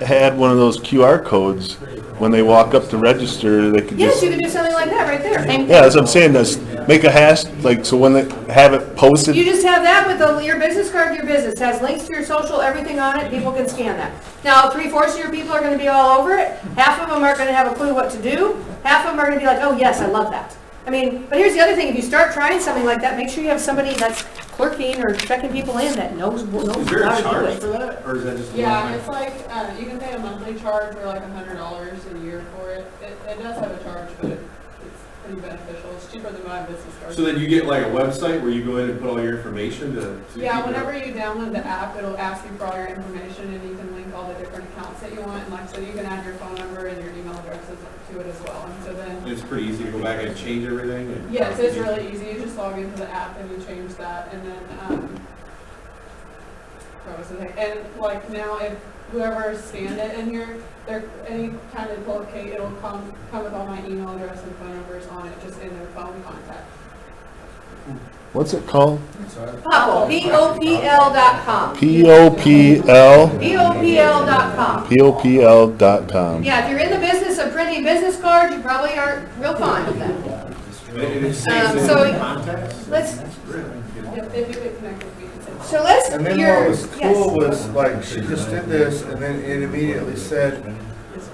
had one of those QR codes when they walk up to register? They could Yes, just you can do something like that right there. yeah, that's what I'm saying. Just make a hash so when they have it posted. You just have that with your business card, your business has links to your social, everything on it, people can scan that. Now, 3/4 of your people are gonna be all over it, half of them aren't gonna have a clue what to do, half of them are gonna be like, oh yes, I love that. I mean, but here's the other thing, if you start trying something like that, make sure you have somebody that's clerking or checking people in that knows Is there how a to do charge it. for that, or is that just? Yeah, it's like, you can pay a monthly charge or like $100 a year for it. It does have a charge, but it's pretty beneficial. It's cheaper than my business card. So then you get like a website where you go in and put all your information to Yeah, keep it- whenever you download the app, it'll ask you for all your information and you can link all the different accounts that you want. And like I said, you can add your phone number and your email addresses to it as well. And so then, It's pretty easy to go back and change everything. yes, it's really easy. You just log into the app and you change that. And then, what was the thing? And like now, if whoever scanned it in here, any time they pull up Kate, it'll come with all my email address and phone numbers on it, just in their phone contact. What's it called? Popl, POPL.com. POPL. POPL.com. POPL.com. Yeah, if you're in the business of printing business cards, you probably aren't real fond of them. So let's, If you could connect with me. so let's, And then your, what was yes. cool was, like, she just did this, and then it immediately said,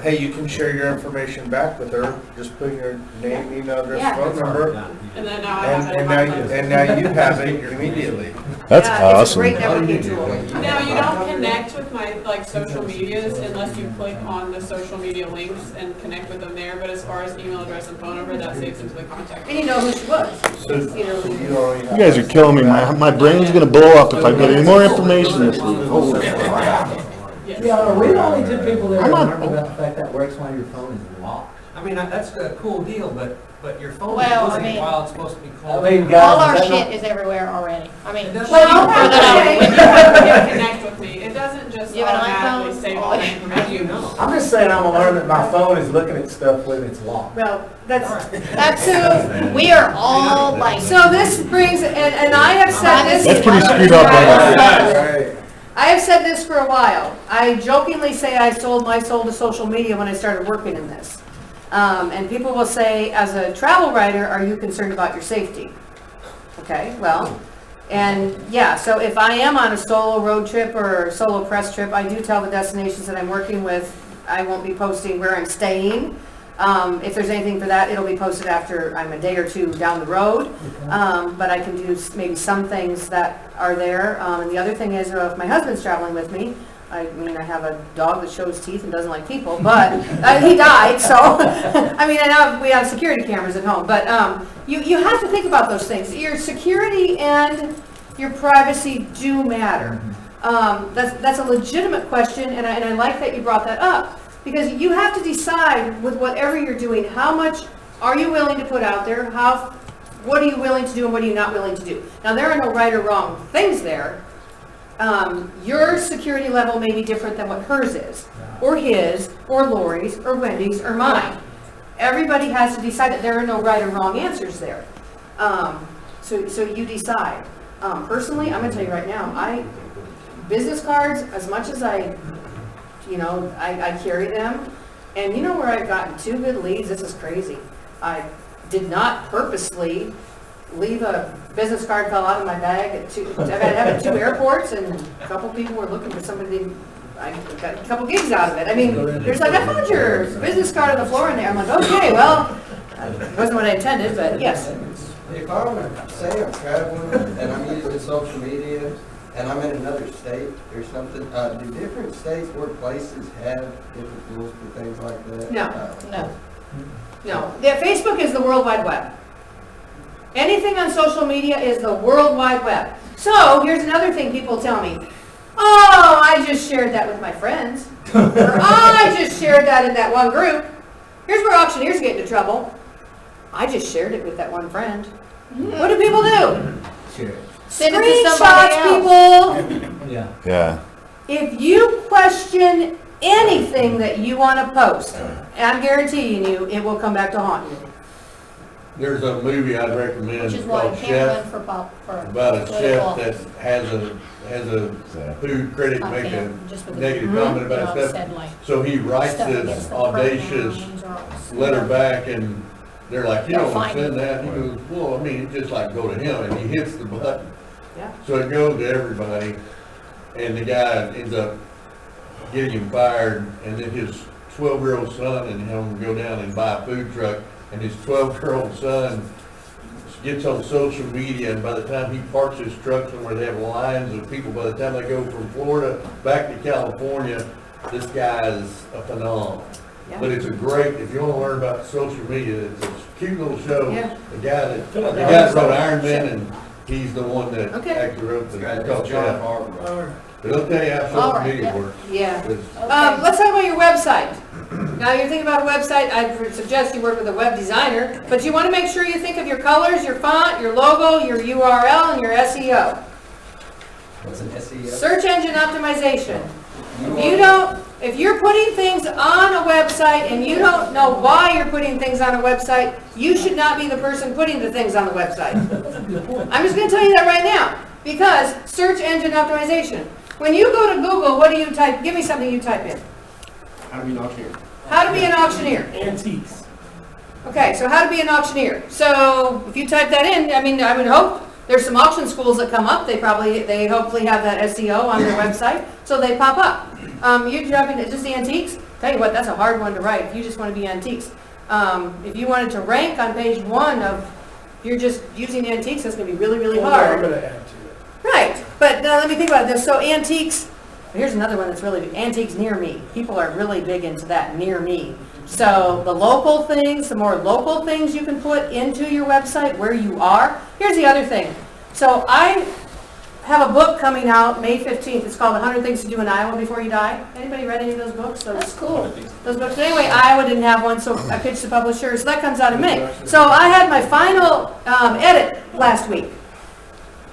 hey, you can share your information back with her, just put your name, email address, Yeah. phone number, And then now I have it in and my now, phone. and now you have it immediately. That's Yeah, it's a awesome. great networking tool. Now, you don't connect with my, social medias unless you click on the social media links and connect with them there, but as far as email address and phone number, that saves into the contact. And you know who she was. So you already have. You guys are killing me. My brain's gonna blow up if I get any more information this week. Holy crap. Yes. Yeah, are we the only two people that I'm not- remember about the fact that works while your phone is locked? I mean, that's a cool deal, but your phone is Well, I buzzing mean- while it's supposed to be I closed. mean, All guys, our is that shit is everywhere already. I mean, It doesn't- Well, You have to okay. when you connect with me. It doesn't just You have an automatically iPhone? save all Oh, the yeah. information. know? I'm just saying I'm gonna learn that my phone is looking at stuff when it's locked. Well, that's, we are all like, so this brings, and I have said this. That's pretty screwed up right now. Right. I have said this for a while. I jokingly say I sold my soul to social media when I started working in this. And people will say, as a travel writer, are you concerned about your safety? Okay, well, and yeah, so if I am on a solo road trip or a solo press trip, I do tell the destinations that I'm working with, I won't be posting where I'm staying. If there's anything for that, it'll be posted after I'm a day or two down the road. But I can do maybe some things that are there. And the other thing is, if my husband's traveling with me, I mean, I have a dog that shows teeth and doesn't like people, but he died, so, I mean, we have security cameras at home. But you have to think about those things. Your security and your privacy do matter. That's a legitimate question, and I like that you brought that up. Because you have to decide with whatever you're doing, how much are you willing to put out there? How what are you willing to do and what are you not willing to do? Now, there are no right or wrong things there. Your security level may be different than what hers is, or his, or Lori's, or Wendy's, or mine. Everybody has to decide that there are no right or wrong answers there. So you decide. Personally, I'm gonna tell you right now, business cards, as much as I carry them, and you know where I've gotten 2 good leads? This is crazy. I did not purposely leave a business card fell out of my bag at I've had 2 airports, and a couple people were looking for somebody. I got a couple gigs out of it. I mean, there's like, I found your business card on the floor in there. I'm like, okay, well, it wasn't what I intended, but yes. If I'm traveling and I'm using social media and I'm in another state or something, do different states or places have different rules for things like that? No. Facebook is the World Wide Web. Anything on social media is the World Wide Web. So here's another thing people tell me. Oh, I just shared that with my friends. Or I just shared that in that one group. Here's where auctioneers get into trouble. I just shared it with that one friend. What do people do? Send it to Screenshots, somebody people. Yeah. If you question anything that you want to post, I'm guaranteeing you it will come back to haunt you. There's a movie I'd recommend Which is why called I can't Chef, run for about a political chef that has a food critic I make a can't, just with the- negative comment about you know, stuff. said like So he writes stuff this against the audacious pronouns or- letter back, and they're like, you They're don't fine. send that. He goes, well, I mean, it's just like go to him, and he hits the button. Yeah. So it goes to everybody, and the guy ends up getting him fired, and then his 12-year-old son and him go down and buy a food truck, and his 12-year-old son gets on social media, and by the time he parks his truck somewhere, they have lines of people. By the time they go from Florida back to California, this guy is a phenomenon. Yeah. But it's a great, if you want to learn about social media, it's a cute little show. Yeah. The guy wrote Iron Man, and he's the one that Okay. actually wrote the It's called John Chef. Harbaugh. But it'll tell you how All social right, media yeah. works. Yeah. It's- Let's talk about your website. Now, you're thinking about a website, I'd suggest you work with a web designer, but you want to make sure you think of your colors, your font, your logo, your URL, and your SEO. What's an SEO? Search engine optimization. If you're putting things on a website and you don't know why you're putting things on a website, you should not be the person putting the things on the website. I'm just going to tell you that right now, because search engine optimization. When you go to Google, what do you type? Give me something you type in. How to be an auctioneer. How to be an auctioneer. Antiques. Okay, so how to be an auctioneer. So if you type that in, I mean, I would hope there's some auction schools that come up. They hopefully have that SEO on their website, so they pop up. You jump into just antiques. Tell you what, that's a hard one to write. If you just want to be antiques. If you wanted to rank on page 1 of, if you're just using antiques, that's going to be really, really hard. I'm gonna add to it. Right, but now let me think about this. So antiques, here's another one that's really big. Antiques near me. People are really big into that, near me. So the local things, the more local things you can put into your website where you are. Here's the other thing. So I have a book coming out May 15th. It's called 100 Things to Do in Iowa Before You Die. Anybody read any of those books? That's cool. Those books. Anyway, Iowa didn't have one, so I pitched the publisher. So that comes out in May. So I had my final edit last week.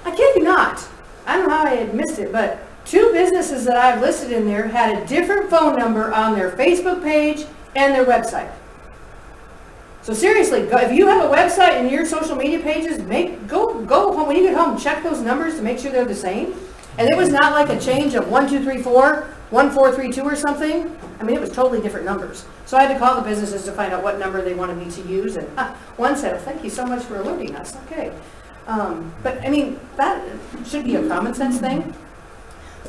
I kid you not. I don't know how I had missed it, but 2 businesses that I've listed in there had a different phone number on their Facebook page and their website. So seriously, if you have a website and your social media pages, go home when you get home, check those numbers to make sure they're the same. And it was not like a change of 1234, 1432 or something. I mean, it was totally different numbers. So I had to call the businesses to find out what number they wanted me to use. And one said, oh, "Thank you so much for alerting us." Okay. But I mean, that should be a common sense thing.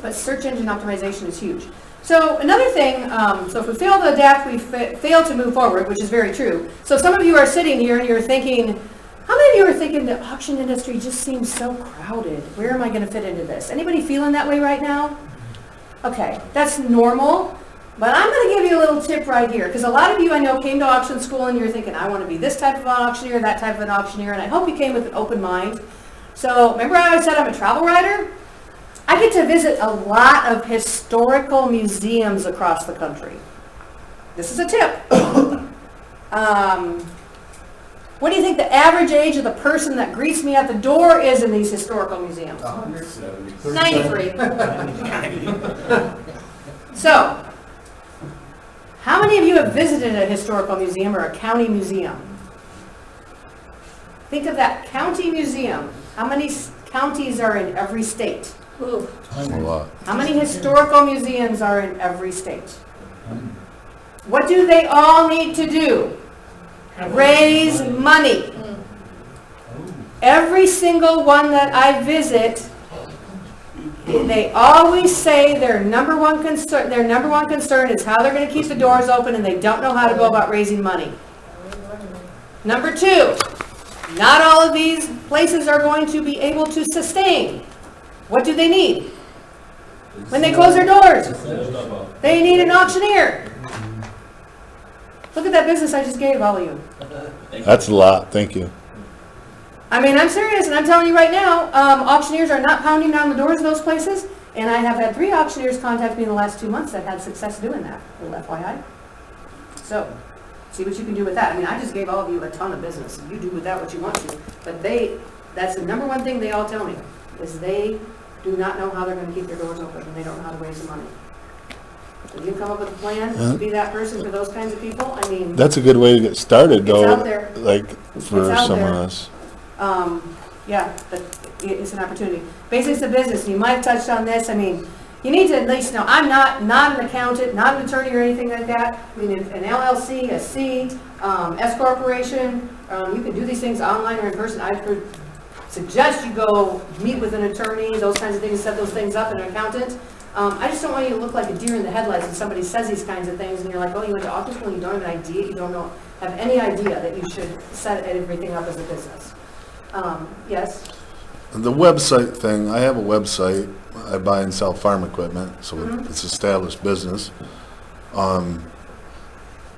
But search engine optimization is huge. So another thing, so if we fail to adapt, we fail to move forward, which is very true. So some of you are sitting here and you're thinking, how many of you are thinking the auction industry just seems so crowded? Where am I going to fit into this? Anybody feeling that way right now? Okay, that's normal. But I'm going to give you a little tip right here, because a lot of you I know came to auction school and you're thinking, I want to be this type of an auctioneer, that type of an auctioneer, and I hope you came with an open mind. So remember how I said I'm a travel writer? I get to visit a lot of historical museums across the country. This is a tip. What do you think the average age of the person that greets me at the door is in these historical museums? 93. So, how many of you have visited a historical museum or a county museum? Think of that county museum. How many counties are in every state? A lot. How many historical museums are in every state? What do they all need to do? Raise money. Every single one that I visit, they always say their number one concern is how they're going to keep the doors open, and they don't know how to go about raising money. Number two, not all of these places are going to be able to sustain. What do they need? When they close their doors, they need an auctioneer. Look at that business I just gave all of you. That's a lot, thank you. I mean, I'm serious, and I'm telling you right now, auctioneers are not pounding down the doors of those places, and I have had 3 auctioneers contact me in the last 2 months that had success doing that, little FYI. So, see what you can do with that. I mean, I just gave all of you a ton of business. You do with that what you want to, but that's the number one thing they all tell me, is they do not know how they're going to keep their doors open, and they don't know how to raise the money. If you come up with a plan to be that person for those kinds of people, I mean... That's a good way to get started, though. It's out there. Like, for It's out some of there. us. Yeah, but it's an opportunity. Basics of business, you might have touched on this. I mean, you need to at least know, I'm not an accountant, not an attorney or anything like that. I mean, an LLC, a C, S corporation, you can do these things online or in person. I would suggest you go meet with an attorney, those kinds of things, set those things up, and an accountant. I just don't want you to look like a deer in the headlights when somebody says these kinds of things and you're like, oh, you went to auction school and you don't have an idea, you don't know, have any idea that you should set everything up as a business. Yes? The website thing, I have a website. I buy and sell farm equipment, so it's established business. The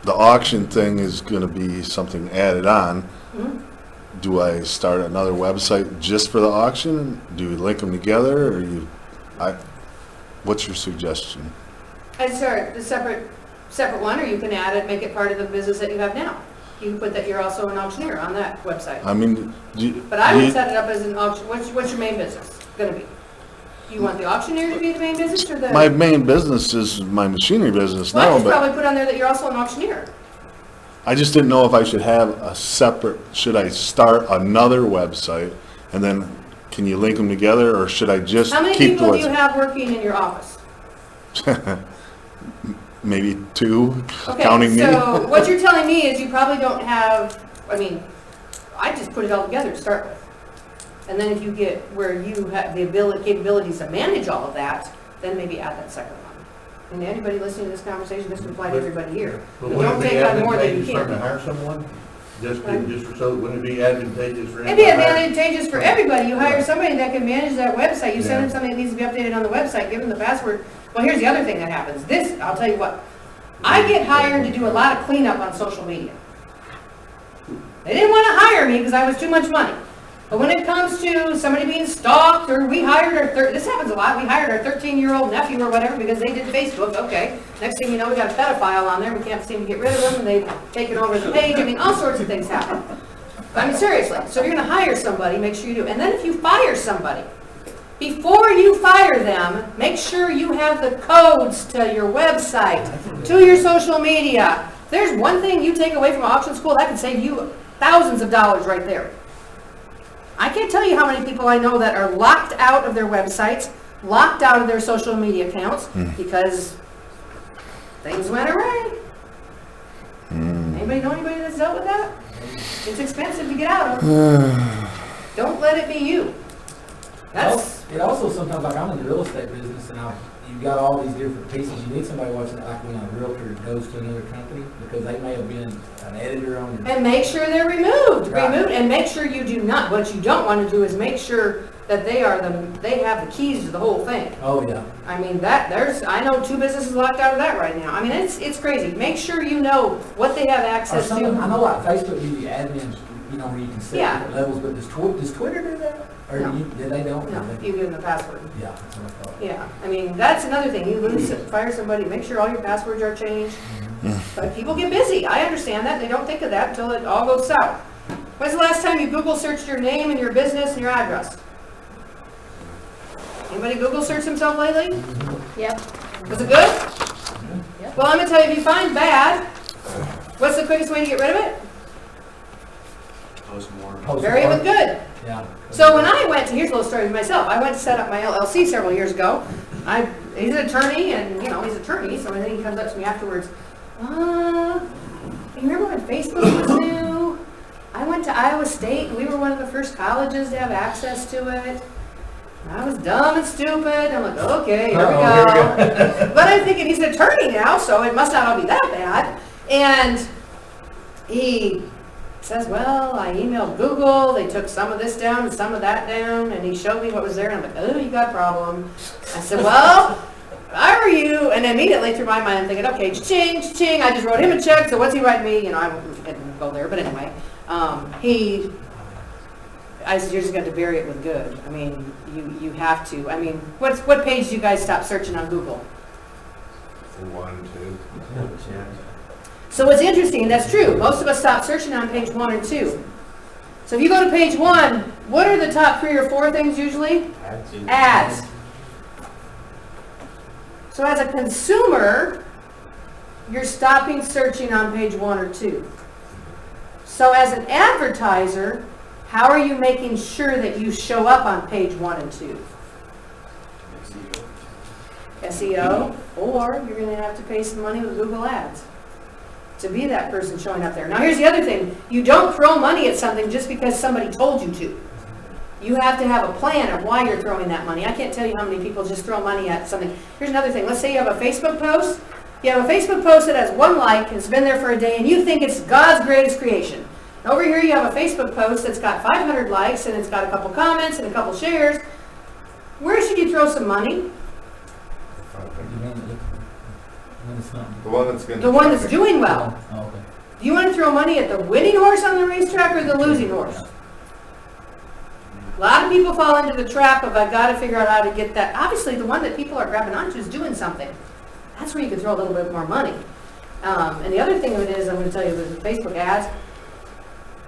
auction thing is going to be something added on. Do I start another website just for the auction? Do we link them together, or what's your suggestion? I'd start a separate one, or you can add it, make it part of the business that you have now. You can put that you're also an auctioneer on that website. I mean, But I would set it up as an auction. What's your main business going to be? You want the auctioneer to be the main business, or the? my main business is my machinery business Well, now, I'd but probably put on there that you're also an auctioneer. I just didn't know if I should have a separate, should I start another website, and then can you link them together, or should I just How many keep the people do you website? have working in your office? Maybe 2, Okay, counting me. so what you're telling me is you probably don't have, I mean, I just put it all together to start with. And then if you get where you have the capabilities to manage all of that, then maybe add that second one. And anybody listening to this conversation, this would apply to everybody here. But You wouldn't don't it be take on more than you advantageous for them to can. hire someone? Just Right. so, wouldn't it be advantageous for It'd them be to hire? advantageous for everybody. You hire somebody that can manage that website. You send Yeah. them something that needs to be updated on the website, give them the password. Well, here's the other thing that happens. This, I'll tell you what. I get hired to do a lot of cleanup on social media. They didn't want to hire me because I was too much money. But when it comes to somebody being stalked, or we hired this happens a lot, we hired our 13-year-old nephew or whatever because they did Facebook, okay. Next thing you know, we got a pedophile on there, we can't seem to get rid of them, and they've taken over the page. I mean, all sorts of things happen. I mean, seriously. So if you're going to hire somebody, make sure you do. And then if you fire somebody, before you fire them, make sure you have the codes to your website, to your social media. There's one thing you take away from auction school, that could save you thousands of dollars right there. I can't tell you how many people I know that are locked out of their websites, locked out of their social media accounts, because things went awry. Anybody know anybody that's dealt with that? It's expensive to get out of. Don't let it be you. That's It also sometimes, like I'm in the real estate business and you've got all these different pieces. You need somebody watching it like when a realtor goes to another company because they may have been an editor on your... And make sure they're removed, Right. and make sure you do not, what you don't want to do is make sure that they have the keys to the whole thing. Oh, yeah. I mean, I know 2 businesses locked out of that right now. I mean, it's crazy. Make sure you know what they have access I to. know like Facebook gives you admins, where you can set Yeah. different levels, but does Twitter do that? Or No. they don't? No, you give them the password. Yeah, that's what I thought. Yeah, I mean, that's another thing. You lose it, fire somebody, make sure all your passwords are changed. But people get busy. I understand that. They don't think of that until it all goes south. When's the last time you Google searched your name and your business and your address? Anybody Google search themselves lately? Yep. Was it good? Well, I'm gonna tell you, if you find bad, what's the quickest way to get rid of it? Post more. Bury it with good. Yeah. So when I went to, here's a little story of myself. I went to set up my LLC several years ago. He's an attorney, and he's an attorney, so I think he comes up to me afterwards. You remember when Facebook was new? I went to Iowa State, and we were one of the first colleges to have access to it. I was dumb and stupid. I'm like, okay, here we go. But I'm thinking he's an attorney now, so it must not all be that bad. And he says, well, I emailed Google. They took some of this down and some of that down. And he showed me what was there. And I'm like, oh, you got a problem. I said, well, if I were you. And immediately through my mind, I'm thinking, okay, ching. I just wrote him a check. So what's he writing me? I didn't go there. But anyway, I said, you're just going to bury it with good. I mean, you have to. I mean, what page do you guys stop searching on Google? 1, 2. So what's interesting, that's true. Most of us stop searching on page 1 or 2. So if you go to page 1, what are the top 3 or 4 things usually? Ads. So as a consumer, you're stopping searching on page 1 or 2. So as an advertiser, how are you making sure that you show up on page 1 and 2? SEO, or you're going to have to pay some money with Google Ads to be that person showing up there. Now here's the other thing. You don't throw money at something just because somebody told you to. You have to have a plan of why you're throwing that money. I can't tell you how many people just throw money at something. Here's another thing. Let's say you have a Facebook post. You have a Facebook post that has 1 like, and it's been there for a day, and you think it's God's greatest creation. Over here you have a Facebook post that's got 500 likes, and it's got a couple comments and a couple shares. Where should you throw some money? The one that's doing well. Do you want to throw money at the winning horse on the racetrack or the losing horse? A lot of people fall into the trap of, I've got to figure out how to get that. Obviously, the one that people are grabbing onto is doing something. That's where you can throw a little bit more money. And the other thing of it is, I'm going to tell you, with Facebook ads,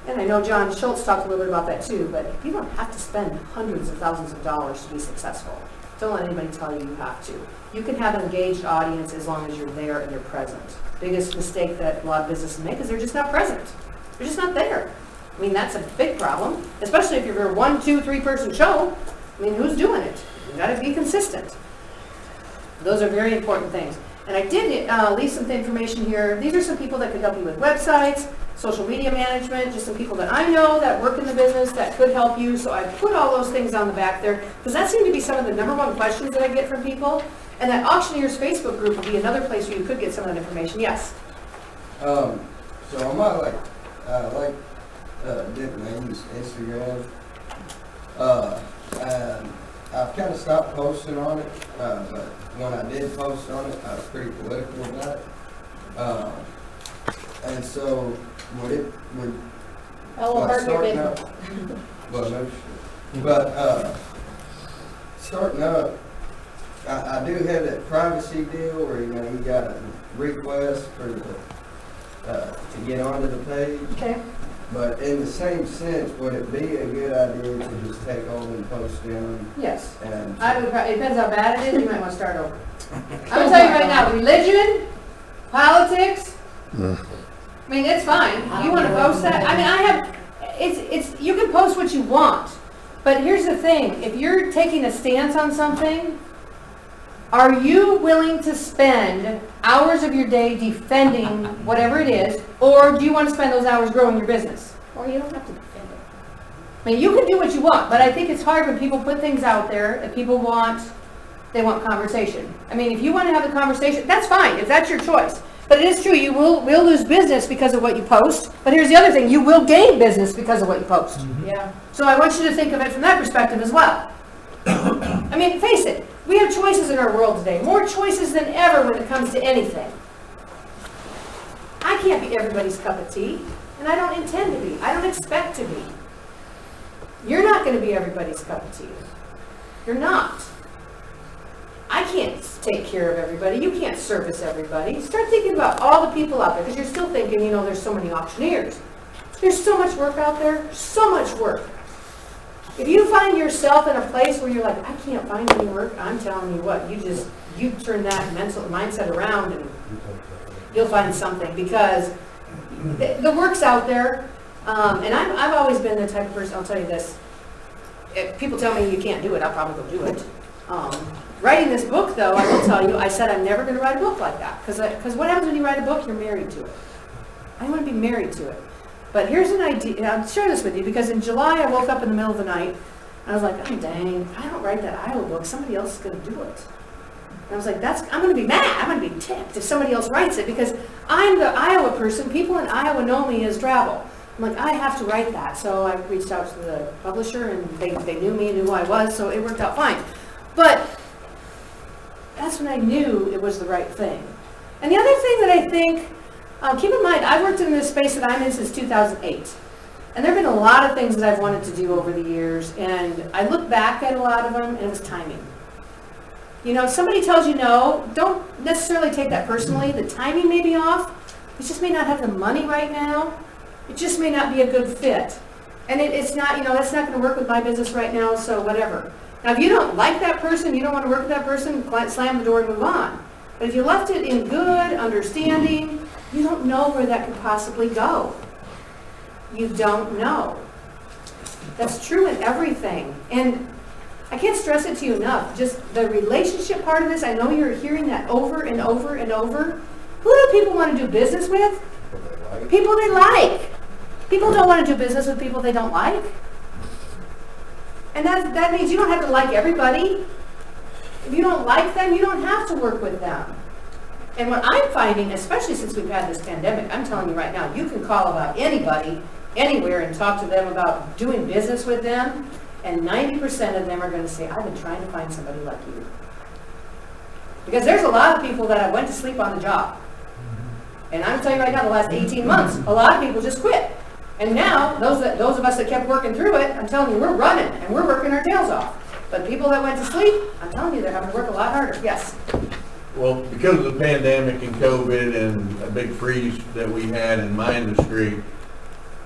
and I know John Schultz talked a little bit about that too, but you don't have to spend hundreds of thousands of dollars to be successful. Don't let anybody tell you you have to. You can have an engaged audience as long as you're there and you're present. Biggest mistake that a lot of businesses make is they're just not present. They're just not there. I mean, that's a big problem, especially if you're a 1, 2, 3 person show. I mean, who's doing it? You got to be consistent. Those are very important things. And I did leave some information here. These are some people that could help you with websites, social media management, just some people that I know that work in the business that could help you. So I put all those things on the back there because that seemed to be some of the #1 questions that I get from people. And that Auctioneer's Facebook group would be another place where you could get some of that information. Yes? So I might dip names Instagram. And I've kind of stopped posting on it, but when I did post on it, I was pretty political about it. And so starting up, starting up, I do have that privacy deal where you got a request for to get onto the page. Okay. But in the same sense, would it be a good idea to just take all them posts down? Yes. And It depends how bad it is. You might want to start over. I'm going to tell you right now, religion, politics, I mean, it's fine. You want to post that? I mean, you can post what you want. But here's the thing. If you're taking a stance on something, are you willing to spend hours of your day defending whatever it is, or do you want to spend those hours growing your business? Or you don't have to defend it. I mean, you can do what you want, but I think it's hard when people put things out there that people want conversation. I mean, if you want to have the conversation, that's fine, if that's your choice. But it is true, you will lose business because of what you post, but here's the other thing, you will gain business because of what you post. Mm-hmm. Yeah. So I want you to think of it from that perspective as well. I mean, face it, we have choices in our world today, more choices than ever when it comes to anything. I can't be everybody's cup of tea, and I don't intend to be. I don't expect to be. You're not going to be everybody's cup of tea. You're not. I can't take care of everybody. You can't service everybody. Start thinking about all the people out there, because you're still thinking, there's so many auctioneers. There's There's so much work out there, so much work. If you find yourself in a place where you're like, I can't find any work, I'm telling you what, you turn that mental mindset around and you'll find something, because the work's out there. And I've always been the type of person, I'll tell you this, if people tell me you can't do it, I'll probably go do it. Writing this book, though, I will tell you, I said I'm never going to write a book like that, because what happens when you write a book? You're married to it. I want to be married to it. But here's an idea, and I'll share this with you, because in July I woke up in the middle of the night, and I was like, oh dang, I don't write that Iowa book, somebody else is going to do it. And I was like, I'm going to be mad, I'm going to be ticked if somebody else writes it, because I'm the Iowa person, people in Iowa know me as Drabble. I'm like, I have to write that. So I reached out to the publisher, and they knew me and knew who I was, so it worked out fine. But that's when I knew it was the right thing. And the other thing that I think, keep in mind, I've worked in this space that I'm in since 2008. And there have been a lot of things that I've wanted to do over the years, and I look back at a lot of them, and it was timing. You know, if somebody tells you no, don't necessarily take that personally. The timing may be off. It just may not have the money right now. It just may not be a good fit. And it's not, you know, that's not going to work with my business right now, so whatever. Now, if you don't like that person, you don't want to work with that person, slam the door and move on. But if you left it in good understanding, you don't know where that could possibly go. You don't know. That's true in everything. And I can't stress it to you enough. Just the relationship part of this, I know you're hearing that over and over and over. Who do people want to do business with? People they like. People don't want to do business with people they don't like. And that means you don't have to like everybody. If you don't like them, you don't have to work with them. And what I'm finding, especially since we've had this pandemic, I'm telling you right now, you can call about anybody, anywhere, and talk to them about doing business with them, and 90% of them are going to say, I've been trying to find somebody like you. Because there's a lot of people that I went to sleep on the job. And I'm telling you right now, the last 18 months, a lot of people just quit. And now, those of us that kept working through it, I'm telling you, we're running, and we're working our tails off. But people that went to sleep, I'm telling you, they're having to work a lot harder. Yes? Well, because of the pandemic and COVID and a big freeze that we had in my industry,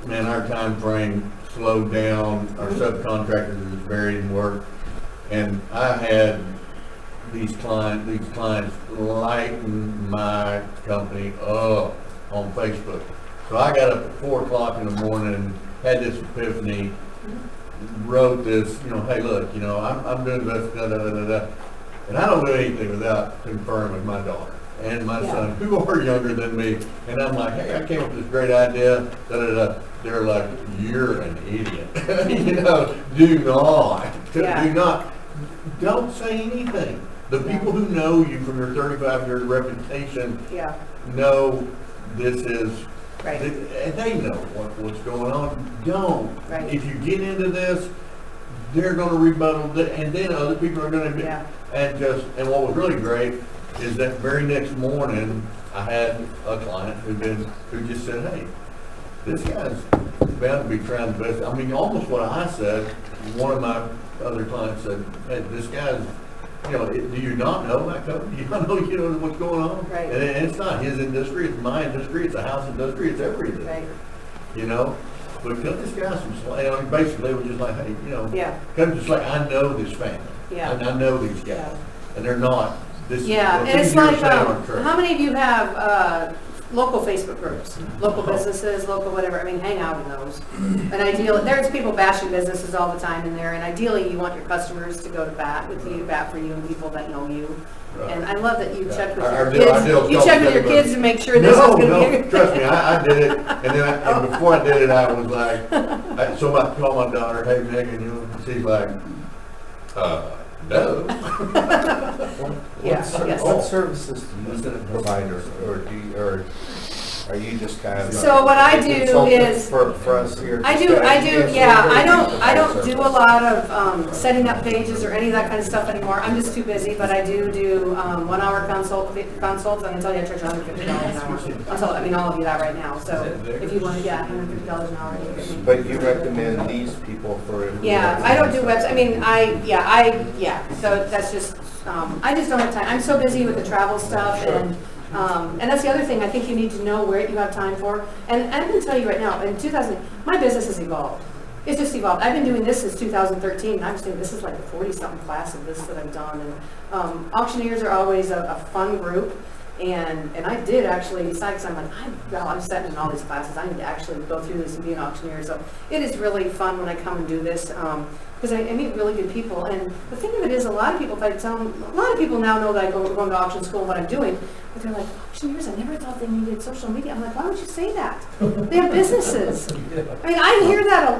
man, our time frame slowed down. Our subcontractors was buried in work. And I had these clients lighten my company up on Facebook. So I got up at 4 o'clock in the morning, had this epiphany, wrote this, you know, hey, look, you know, I'm doing this, da, da, da, da, da. And I don't do anything without conferring with my daughter and my son, who are younger than me. And I'm like, hey, I came up with this great idea, da, da, da. They're like, you're an idiot. You know, do not, don't say anything. The people who know you from your 35-year reputation know this is, and they know what's going on. Don't. Right. If you get into this, they're going to rebuttal, and then other people are going to and what was really great is that very next morning, I had a client who just said, hey, this guy's bound to be trying to best. I mean, almost what I said, one of my other clients said, hey, this guy's, you know, do you not know my company? Do you not know, you know, what's going on? Right. And it's not his industry, it's my industry, it's a house industry, it's everything. Right. You know? But cut this guy some slack. You know, basically, it was just like, hey, you know, cut him just like, I know this family. Yeah. And I know these guys. And they're not. And it's like, how many of you have local Facebook groups? Local businesses, local whatever. I mean, hang out in those. And ideally, there's people bashing businesses all the time in there. And ideally, you want your customers to go to bat with you, bat for you, and people that know you. Right. And I love that you check with your kids. You check with your kids to make sure this is going to be a good trust me, I did it. And then and before I did it, I was like, so I called my daughter, hey, Megan, you know, she's like, no. What services do you provide, or are you just kind of? So what I do is for us here. I don't do a lot of setting up pages or any of that kind of stuff anymore. I'm just too busy, but I do 1 hour consults. I'm gonna tell you I charge $150 an hour. I'll tell all of you that right now. So if you want to, $150 an hour. But you recommend these people for? Yeah, I don't do websites. So that's just I just don't have time. I'm so busy with the travel stuff and And that's the other thing, I think you need to know where you have time for. And I'm gonna tell you right now, in 2000, my business has evolved. It's just evolved. I've been doing this since 2013, and I'm saying this is like a 40-something class of this that I've done. And auctioneers are always a fun group. And I did actually decide, because I'm like, I'm sitting in all these classes, I need to actually go through this and be an auctioneer. So it is really fun when I come and do this, because I meet really good people. And the thing of it is, a lot of people, if I tell them, a lot of people now know that I go to auction school and what I'm doing, but they're like, auctioneers, I never thought they needed social media. I'm like, why would you say that? They have businesses. I mean, I hear that a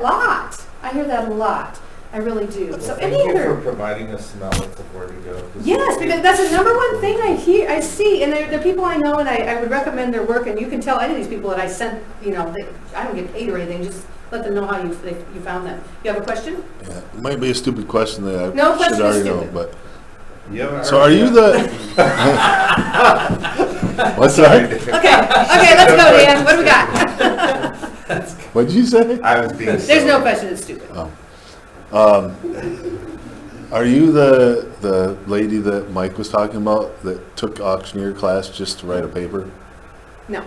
lot. I really do. So Thank you for providing us some outlets of where to go. Yes, because that's the number one thing I see, and they're people I know, and I would recommend their work, and you can tell any of these people that I sent, I don't get paid or anything, just let them know how you found them. You have a question? Yeah, it might be a stupid question that I No should question is already know, stupid. but. So are you the? What's that? Okay, let's go, Dan. What do we got? What'd you say? I was being There's no question that's stupid. Oh. Are you the lady that Mike was talking about that took auctioneer class just to write a paper? No.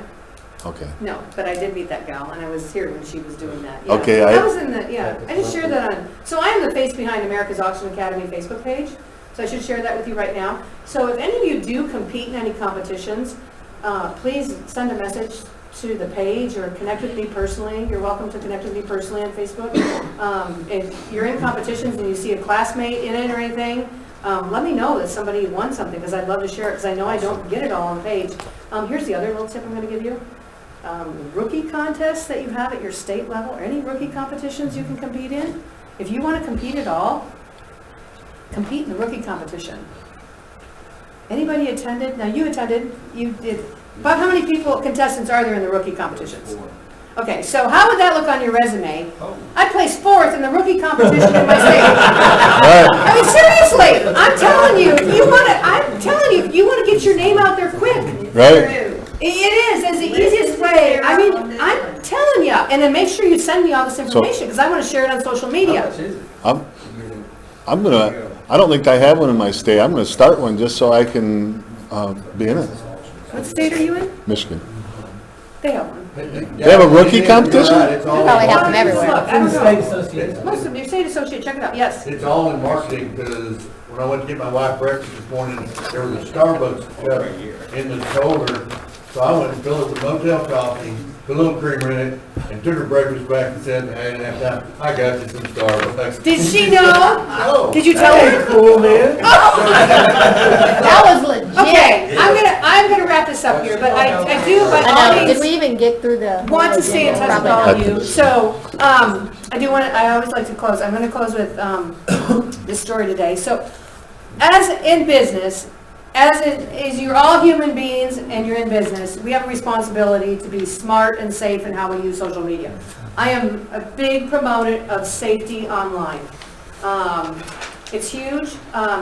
Okay. No, but I did meet that gal, and I was here when she was doing that. Yeah. Okay, I was in the, I just shared that on, so I am the face behind America's Auction Academy Facebook page, so I should share that with you right now. So if any of you do compete in any competitions, please send a message to the page or connect with me personally. You're welcome to connect with me personally on Facebook. If you're in competitions and you see a classmate in it or anything, let me know that somebody won something, because I'd love to share it, because I know I don't get it all on the page. Here's the other little tip I'm going to give you. Rookie contests that you have at your state level, or any rookie competitions you can compete in. If you want to compete at all, compete in the rookie competition. Anybody attended? Now you attended, you did. About how many contestants are there in the rookie competitions? Okay, so how would that look on your resume? I placed 4th in the rookie competition in my state. I mean, seriously, I'm telling you, you want to get your name out there quick. Right. It is, it's the easiest way. I mean, I'm telling you. And then make sure you send me all this information, because I want to share it on social media. I'm gonna. I don't think I have one in my state. I'm gonna start one just so I can be in it. What state are you in? Michigan. They have one. They have a rookie competition? They probably have them everywhere. Look, I don't know. State association. Most of your state associate, check it out. Yes. It's all in marketing, because when I went to get my wife breakfast this morning, there was a Starbucks cup in the holder. So I went and filled it with motel coffee, put a little creamer in it, and took her breakfast back and said, I didn't have time. I got you some Starbucks. Did she know? No. Did you tell her? Cool, man. That was legit. Okay, I'm gonna wrap this up here, but I do, but I all know, these did we even get through the? want to stay in touch with all of you. So, I always like to close. I'm gonna close with, this story today. So, as in business, as you're all human beings and you're in business, we have a responsibility to be smart and safe in how we use social media. I am a big proponent of safety online. It's huge.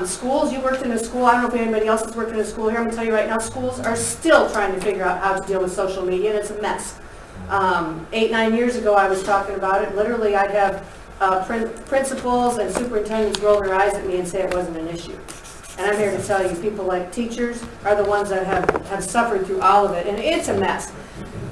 Schools, you worked in a school, I don't know if anybody else has worked in a school here, I'm gonna tell you right now, schools are still trying to figure out how to deal with social media, and it's a mess. 8-9 years ago, I was talking about it. Literally, I'd have principals and superintendents roll their eyes at me and say it wasn't an issue. And I'm here to tell you, people like teachers are the ones that have suffered through all of it, and it's a mess.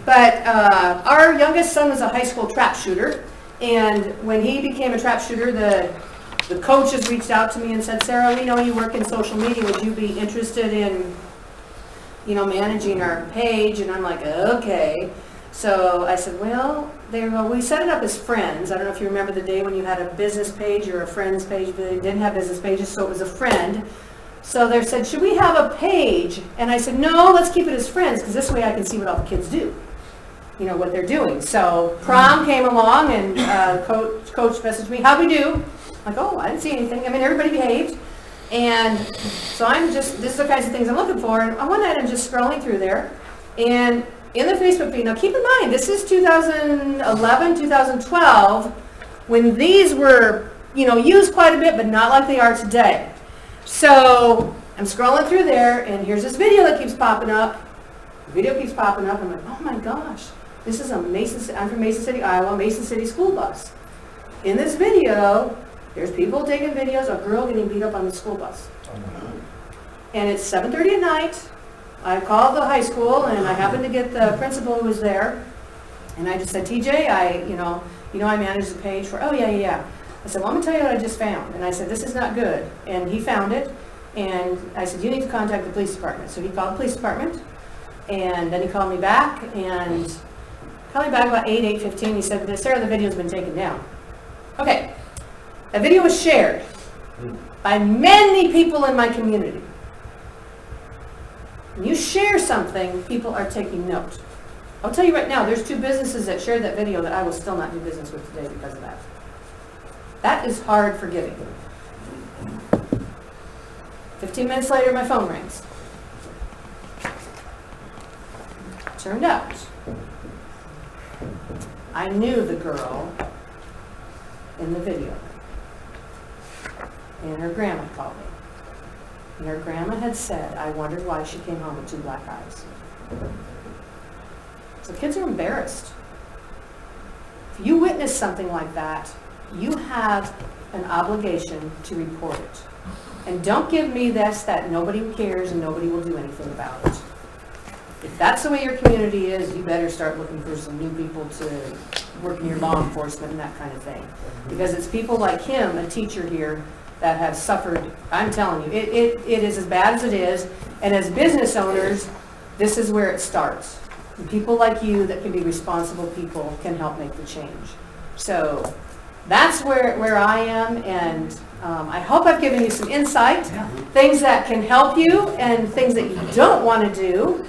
But our youngest son was a high school trap shooter, and when he became a trap shooter, the coaches reached out to me and said, Sarah, we know you work in social media, would you be interested in, managing our page? And I'm like, okay. So I said, well, we set it up as friends. I don't know if you remember the day when you had a business page or a friend's page, but they didn't have business pages, so it was a friend. So they said, should we have a page? And I said, no, let's keep it as friends, because this way I can see what all the kids do, what they're doing. So prom came along, and coach messaged me, how'd we do? I'm like, oh, I didn't see anything. I mean, everybody behaved. And so this is the kinds of things I'm looking for. And one night I'm just scrolling through there, and in the Facebook feed, now keep in mind, this is 2011, 2012, when these were, used quite a bit, but not like they are today. So I'm scrolling through there, and here's this video that keeps popping up. The video keeps popping up. I'm like, oh my gosh, this is I'm from Mason City, Iowa, Mason City school bus. In this video, there's people taking videos of a girl getting beat up on the school bus. And it's 7:30 at night. I called the high school and I happened to get the principal who was there. And I just said, TJ, I manage the page for, oh yeah. I said, well, I'm gonna tell you what I just found. And I said, this is not good. And he found it. And I said, you need to contact the police department. So he called the police department. And then he called me back. And called me back about 8:15. He said, Sarah, the video's been taken down. Okay. A video was shared by many people in my community. When you share something, people are taking note. I'll tell you right now, there's 2 businesses that shared that video that I will still not do business with today because of that. That is hard forgiving. 15 minutes later, my phone rings. Turned out, I knew the girl in the video. And her grandma called me. And her grandma had said, I wondered why she came home with 2 black eyes. So kids are embarrassed. If you witness something like that, you have an obligation to report it. And don't give me this, that nobody cares and nobody will do anything about it. If that's the way your community is, you better start looking for some new people to work in your law enforcement and that kind of thing. Because it's people like him, a teacher here, that have suffered. I'm telling you, it is as bad as it is. And as business owners, this is where it starts. And people like you that can be responsible people can help make the change. So that's where I am, and I hope I've given you some insight, things that can help you and things that you don't want to do.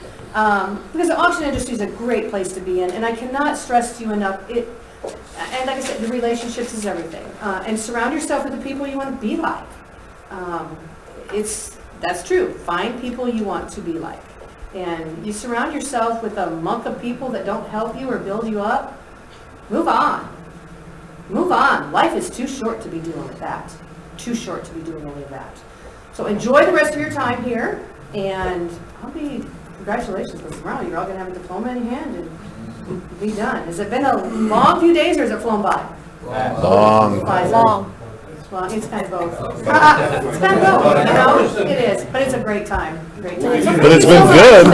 Because the auction industry is a great place to be in, and I cannot stress to you enough, and like I said, the relationships is everything. And surround yourself with the people you want to be like. That's true. Find people you want to be like. And you surround yourself with a month of people that don't help you or build you up, move on. Move on. Life is too short to be dealing with that. Too short to be doing any of that. So enjoy the rest of your time here, and congratulations, because tomorrow you're all going to have a diploma in hand and be done. Has it been a long few days or has it flown by? Long. Long. Well, it's kind of both. It's kind of both, it is. But it's a great time. Great time. But it's been good.